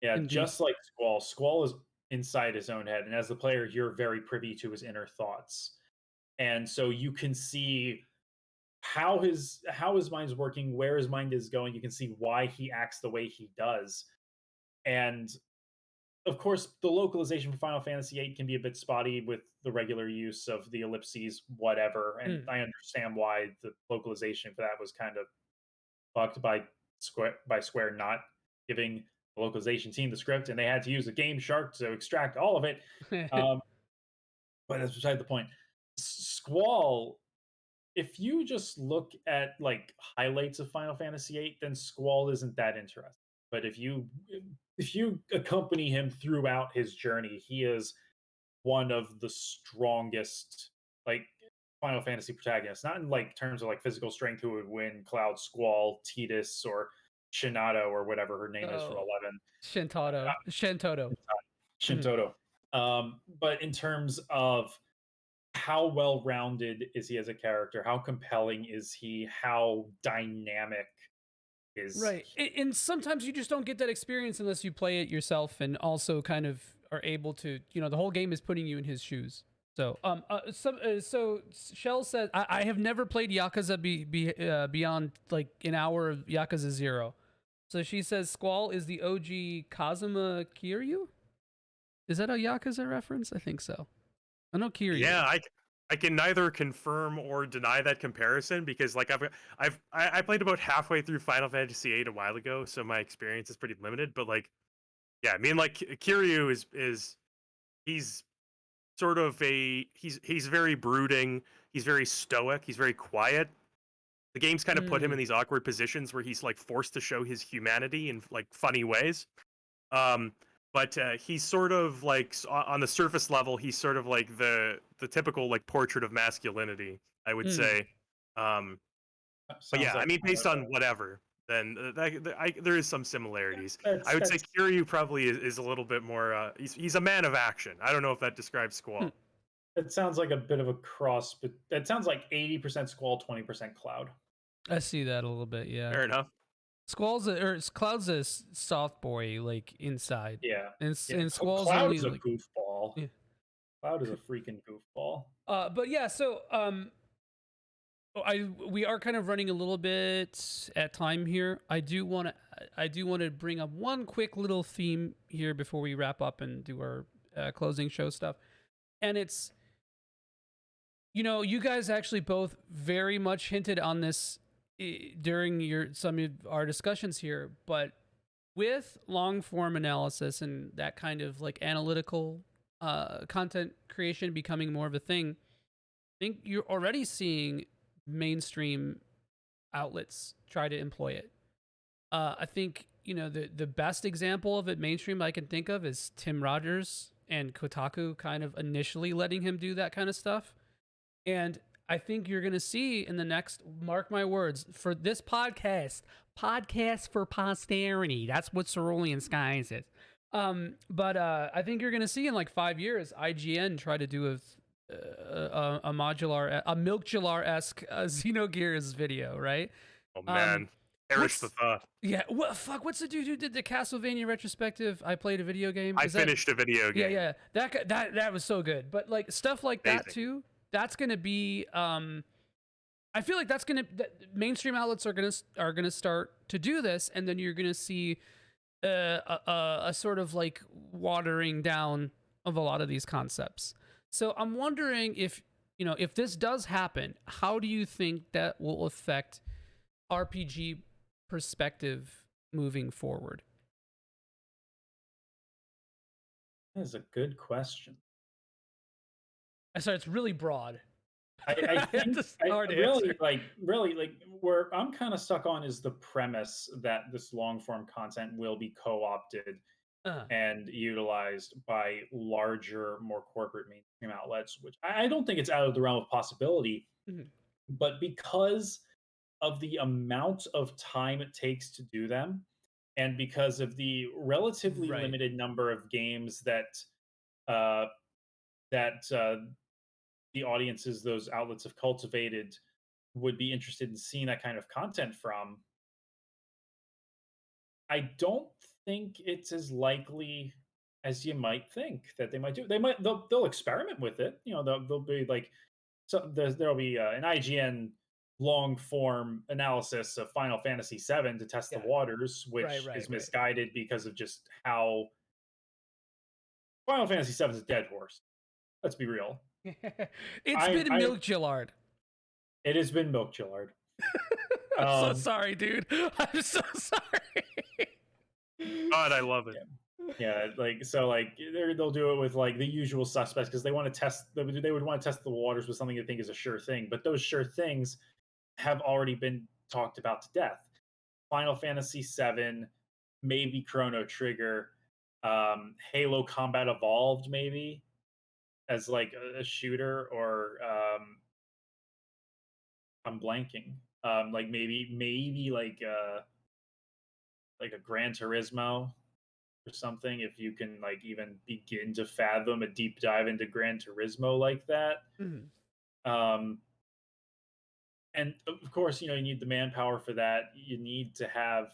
Yeah, indeed. just like Squall. Squall is inside his own head, and as the player, you're very privy to his inner thoughts, and so you can see how his mind's working, where his mind is going. You can see why he acts the way he does, and of course, the localization for Final Fantasy VIII can be a bit spotty with the regular use of the ellipses, whatever. And Mm. I understand why the localization for that was kind of fucked by Square not giving the localization team the script, and they had to use a Game Shark to extract all of it. Um, but that's beside the point. Squall, if you just look at like highlights of Final Fantasy VIII, then Squall isn't that interesting. But if you accompany him throughout his journey, he is one of the strongest like Final Fantasy protagonists. Not in like terms of like physical strength, who would win Cloud, Squall, Tidus, or Shinato, or whatever her name is from Oh, 11. Shantoto. Mhm. Shintoto. But in terms of how well rounded is he as a character? How compelling is he? How dynamic is Right. And sometimes you just don't get that experience unless you play it yourself and also kind of are able to, the whole game is putting you in his shoes. So, so Shell said, I have never played Yakuza beyond like an hour of Yakuza 0. So she says Squall is the OG Kazuma Kiryu? Is that a Yakuza reference? I think so. I know Kiryu. Yeah, I can neither confirm or deny that comparison because like I played about halfway through Final Fantasy VIII a while ago, so my experience is pretty limited. But like, yeah, I mean, like Kiryu is he's sort of he's very brooding. He's very stoic. He's very quiet. The game's kind of put him in these awkward positions where he's like forced to show his humanity in like funny ways. Um, but he's sort of like on the surface level, he's sort of like the typical like portrait of masculinity, I would say. But sounds yeah, I like mean, kind based of on whatever, then there is some similarities. I would say that's Kiryu probably is a little bit more. He's a man of action. I don't know if that describes Squall. it sounds like a bit of a cross, but that sounds like 80% Squall, 20% Cloud. I see that a little bit, yeah. Fair enough. Cloud's a soft boy, like inside. Yeah. And Yeah. Squall's Cloud only is a like, goofball. yeah. Cloud is a freaking goofball. But yeah, so we are kind of running a little bit at time here. I do want to bring up one quick little theme here before we wrap up and do our closing show stuff. And it's, you guys actually both very much hinted on this during some of our discussions here, but with long form analysis and that kind of like analytical content creation becoming more of a thing, I think you're already seeing mainstream outlets try to employ it. I think the best example of it mainstream I can think of is Tim Rogers and Kotaku kind of initially letting him do that kind of stuff. And I think you're going to see in the next, mark my words, for this podcast for posterity. That's what Cerulean Skies is. But I think you're going to see in like 5 years, IGN try to do a Milk-Jar-esque Xenogears video, right? Oh man, perish the thought. Yeah, what's the dude who did the Castlevania retrospective? I played a video game. I finished a video game. Yeah, that was so good. But like stuff like Amazing. that too. That's gonna be. I feel like mainstream outlets are gonna start to do this, and then you're gonna see a sort of like watering down of a lot of these concepts. So I'm wondering if this does happen, how do you think that will affect RPG perspective moving forward? That is a good question. Sorry, it's really broad. I think It's a hard really answer. like where I'm kind of stuck on is the premise that this long form content will be co-opted and utilized by larger, more corporate mainstream outlets, which I don't think it's out of the realm of possibility. Mhm. But because of the amount of time it takes to do them, and because of the relatively Right. limited number of games that uh, the audiences those outlets have cultivated would be interested in seeing that kind of content from, I don't think it's as likely as you might think that they might do. They'll experiment with it. They'll be like, there'll be an IGN long form analysis of Final Fantasy VII to test the Yeah. waters, which Right. is misguided because of just how Final Fantasy VII is a dead horse. Let's be real. It's been Milk-Jar-ed. It has been Milk-Jar-ed. I'm so sorry, dude. I'm so sorry. God, I love it. Yeah, they'll do it with like the usual suspects because they want to test. They would want to test the waters with something they think is a sure thing, but those sure things have already been talked about to death. Final Fantasy VII, maybe Chrono Trigger, Halo Combat Evolved, maybe as like a shooter, or I'm blanking. Like maybe like a Gran Turismo or something, if you can like even begin to fathom a deep dive into Gran Turismo like that. Mhm. Um, And of course, you need the manpower for that. You need to have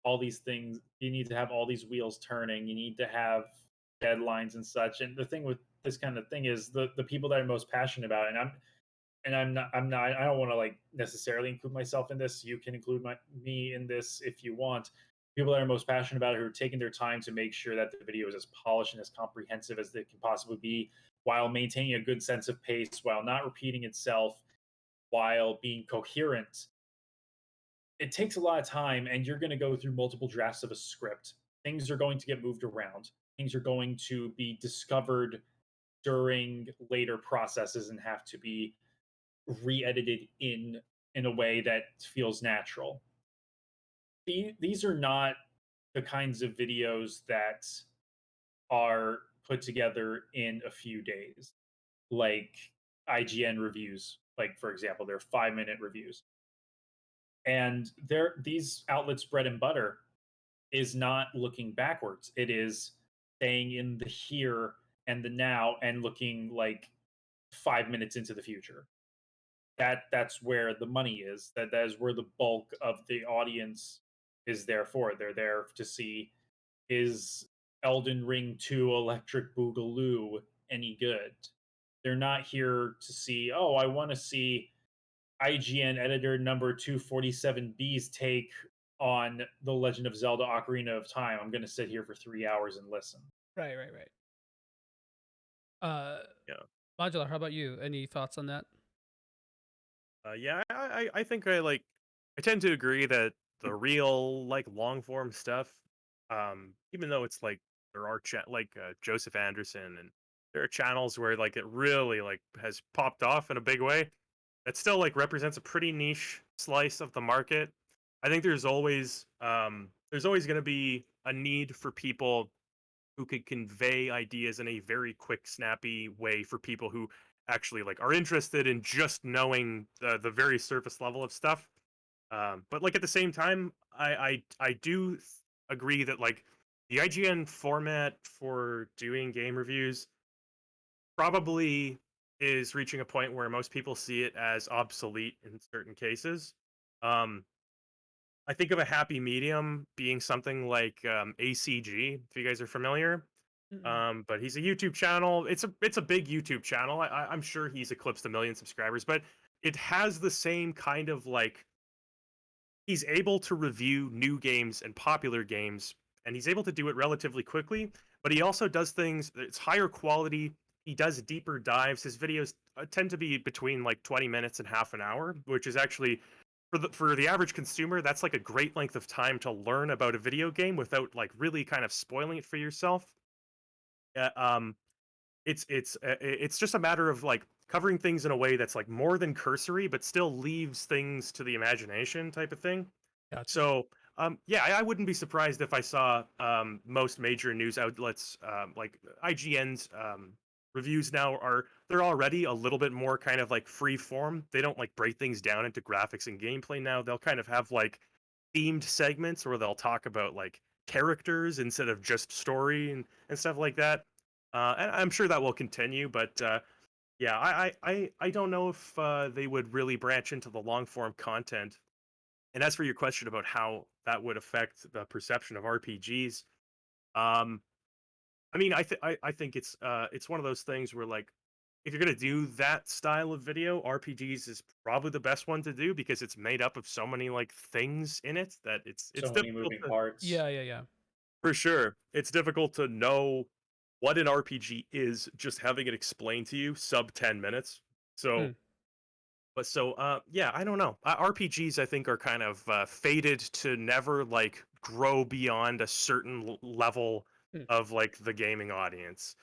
all these things. You need to have all these wheels turning. You need to have deadlines and such. And the thing with this kind of thing is the people that are most passionate about it, and I'm not I don't want to like necessarily include myself in this. You can include me in this if you want. People that are most passionate about it, who are taking their time to make sure that the video is as polished and as comprehensive as it can possibly be, while maintaining a good sense of pace, while not repeating itself, while being coherent. It takes a lot of time, and you're going to go through multiple drafts of a script. Things are going to get moved around. Things are going to be discovered during later processes and have to be re-edited in a way that feels natural. These are not the kinds of videos that are put together in a few days, like IGN reviews. Like for example, they're 5-minute reviews, and these outlets' bread and butter is not looking backwards. It is staying in the here and the now and looking like 5 minutes into the future. That's where the money is. That is where the bulk of the audience is there for. They're there to see, is Elden Ring 2 Electric Boogaloo any good? They're not here to see, oh, I want to see IGN editor number 247B's take on The Legend of Zelda Ocarina of Time. I'm going to sit here for 3 hours and listen. Right, right, right. Uh, Yeah. Modular, how about you? Any thoughts on that? Yeah, I think I tend to agree that the real like long form stuff, even though it's like there are like Joseph Anderson, and there are channels where like it really like has popped off in a big way. It still like represents a pretty niche slice of the market. I think there's always going to be a need for people who could convey ideas in a very quick, snappy way for people who actually like are interested in just knowing the very surface level of stuff. But like at the same time, I do agree that like the IGN format for doing game reviews probably is reaching a point where most people see it as obsolete in certain cases. Um, I think of a happy medium being something like ACG, if you guys are familiar. Mm-mm. But he's a YouTube channel. It's a big YouTube channel. I'm sure he's eclipsed 1 million subscribers, but it has the same kind of like he's able to review new games and popular games, and he's able to do it relatively quickly. But he also does things. It's higher quality. He does deeper dives. His videos tend to be between like 20 minutes and half an hour, which is actually for the average consumer, that's like a great length of time to learn about a video game without like really kind of spoiling it for yourself. Yeah, it's just a matter of like covering things in a way that's like more than cursory, but still leaves things to the imagination type of thing. Gotcha. So, yeah, I wouldn't be surprised if I saw most major news outlets like IGN's reviews now they're already a little bit more kind of like free form. They don't like break things down into graphics and gameplay now. They'll kind of have like themed segments where they'll talk about like characters instead of just story and stuff like that. And I'm sure that will continue, but yeah, I don't know if they would really branch into the long form content. And as for your question about how that would affect the perception of RPGs, um, I mean, I think it's one of those things where like if you're gonna do that style of video, RPGs is probably the best one to do because it's made up of so many like things in it that it's So many difficult moving to parts. Yeah, yeah, yeah. for sure. It's difficult to know what an RPG is just having it explained to you sub 10 minutes. Hmm. So yeah, I don't know. RPGs I think are kind of fated to never like grow beyond a certain level Hmm. of like the gaming audience,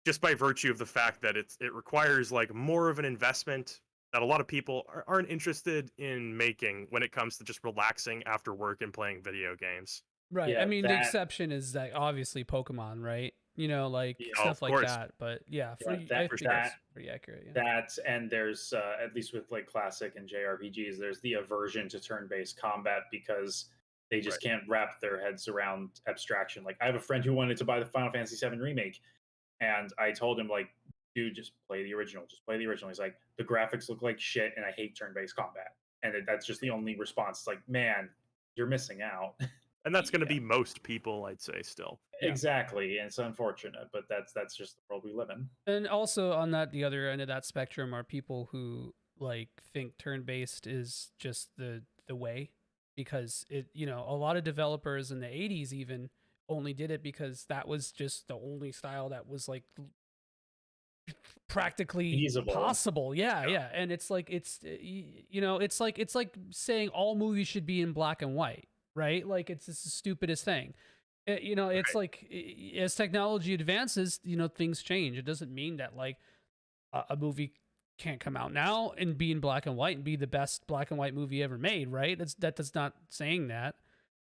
just by virtue of the fact that it requires like more of an investment that a lot of people aren't interested in making when it comes to just relaxing after work and playing video games. Right. I Yeah, mean, the exception is like obviously Pokemon, right? Like yeah, Oh, of stuff like course, that. But yeah, yeah. I That for think sure. that that's pretty accurate. Yeah. that and there's at least with like classic and JRPGs, there's the aversion to turn-based combat because they Right. just can't wrap their heads around abstraction. Like I have a friend who wanted to buy the Final Fantasy VII remake, and I told him like, dude, just play the original. Just play the original. He's like, the graphics look like shit, and I hate turn-based combat. and that's just the only response. It's like, man, you're missing out. And that's going to Yeah. be most people, I'd say, still. Yeah. Exactly, and it's unfortunate, but that's just the world we live in. And also on the other end of that spectrum are people who like think turn-based is just the way, because it, a lot of developers in the 80s even only did it because that was just the only style that was like practically Feasible. possible. Yeah. And it's like it's like saying all movies should be in black and white, right? Like it's the stupidest thing. It's Right. like as technology advances, things change. It doesn't mean that like a movie can't come out now and be in black and white and be the best black and white movie ever made, right? That's not saying that.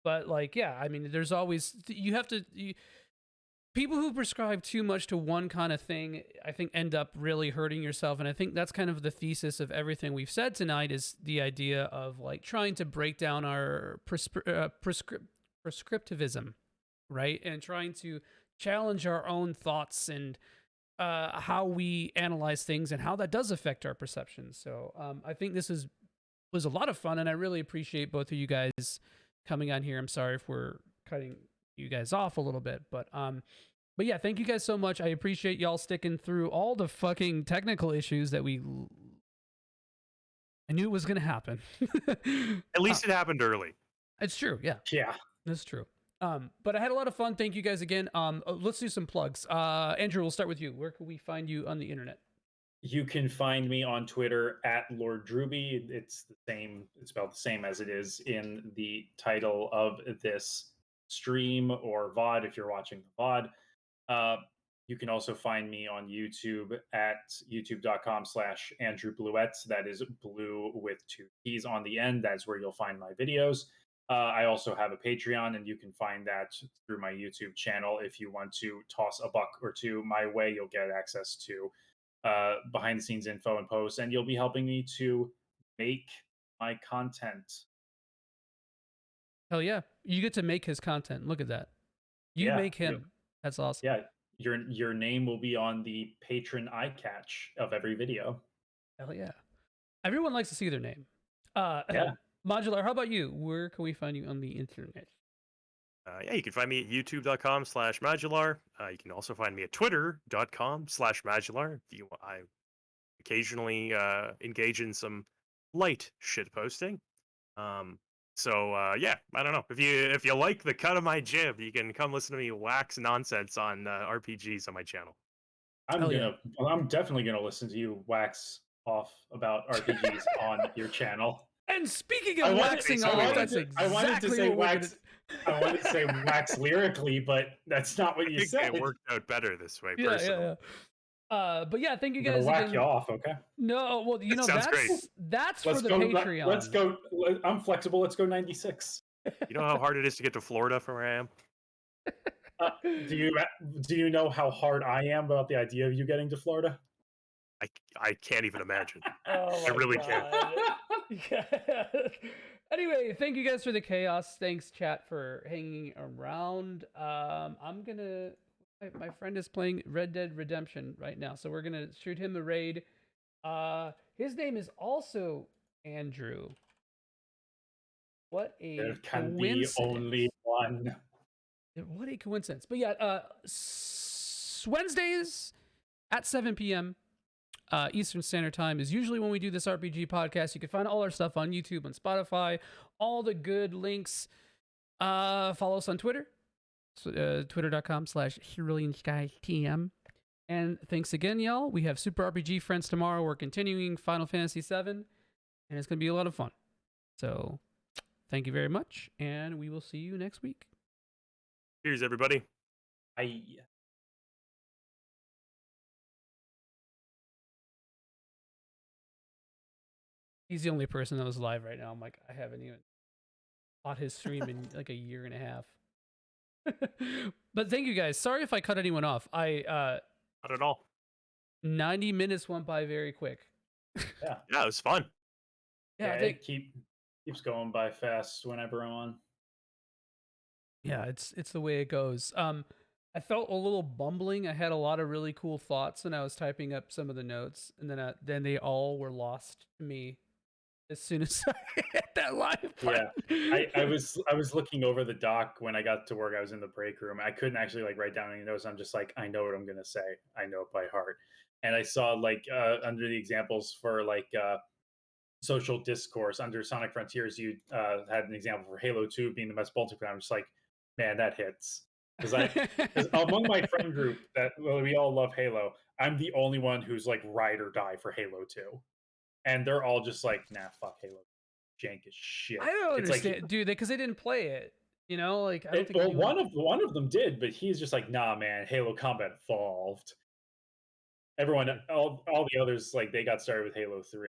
But like, yeah, I mean, there's always you have to people who prescribe too much to one kind of thing, I think, end up really hurting yourself. And I think that's kind of the thesis of everything we've said tonight, is the idea of like trying to break down our prescriptivism, right? And trying to challenge our own thoughts and how we analyze things and how that does affect our perceptions. So I think this was a lot of fun, and I really appreciate both of you guys coming on here. I'm sorry if we're cutting you guys off a little bit, but yeah, thank you guys so much. I appreciate y'all sticking through all the fucking technical issues that I knew it was gonna happen. At least it happened early. It's true, yeah. Yeah. That's true. But I had a lot of fun. Thank you guys again. Let's do some plugs. Andrew, we'll start with you. Where can we find you on the internet? You can find me on Twitter at LordDru. It's the same. It's spelled the same as it is in the title of this stream or VOD if you're watching the VOD. You can also find me on YouTube at youtube.com/Andrew Bluette. That is blue with 2 T's on the end. That's where you'll find my videos. I also have a Patreon, and you can find that through my YouTube channel. If you want to toss a buck or two my way, you'll get access to behind the scenes info and posts, and you'll be helping me to make my content. Hell yeah. You get to make his content. Look at that. You Yeah, make him. That's awesome. Yeah, your name will be on the patron eye catch of every video. Hell yeah. Everyone likes to see their name. Yeah. Majuular, how about you? Where can we find you on the internet? Yeah, you can find me at youtube.com/Majuular. You can also find me at twitter.com/Majuular. I occasionally engage in some light shit posting. Yeah, I don't know. If you like the cut of my jib, you can come listen to me wax nonsense on RPGs on my channel. I'm definitely gonna listen to you wax off about RPGs on your channel. And speaking of waxing off, that's exactly what we're gonna... I wanted to say wax lyrically, but that's not what you said. It worked out better this way, Yeah, personally. yeah. But yeah, thank you guys. Whack you off, okay? No, well, Sounds great. That's for the Patreon. Let's go. I'm flexible. Let's go 96. You know how hard it is to get to Florida from where I am? Do you know how hard I am about the idea of you getting to Florida? I can't even imagine. Oh I really can't. Anyway, thank you guys for the chaos. Thanks, chat, for hanging around. I'm gonna. My friend is playing Red Dead Redemption right now, so we're gonna shoot him a raid. His name is also Andrew. What a There can coincidence. be only one. What a coincidence. But yeah, Wednesdays at 7 p.m. Eastern Standard Time is usually when we do this RPG podcast. You can find all our stuff on YouTube, on Spotify, all the good links. Follow us on Twitter, twitter.com/HeroinskyTM. And thanks again, y'all. We have Super RPG Friends tomorrow. We're continuing Final Fantasy VII, and it's going to be a lot of fun. So thank you very much, and we will see you next week. Cheers, everybody. Bye. He's the only person that was live right now. I'm like, I haven't even caught his stream in like a year and a half. But thank you guys. Sorry if I cut anyone off. Not at all. 90 minutes went by very quick. Yeah, it was fun. Yeah, I think keeps going by fast whenever I'm on. Yeah, it's the way it goes. I felt a little bumbling. I had a lot of really cool thoughts, and I was typing up some of the notes, and then they all were lost to me as soon as I hit that live Yeah. button. I was looking over the doc when I got to work. I was in the break room. I couldn't actually like write down any notes. I'm just like, I know what I'm gonna say. I know it by heart. And I saw like under the examples for like social discourse under Sonic Frontiers, you had an example for Halo 2 being the best multiplayer. I'm just like, man, that hits. Because among my friend group that we all love Halo, I'm the only one who's like ride or die for Halo 2. And they're all just like, nah, fuck Halo. Jank as shit. I don't It's like understand, dude, because they didn't play it. You know, like I don't think well, anyone. one of them did, but he's just like, nah, man, Halo Combat evolved. Everyone, all the others, like they got started with Halo 3.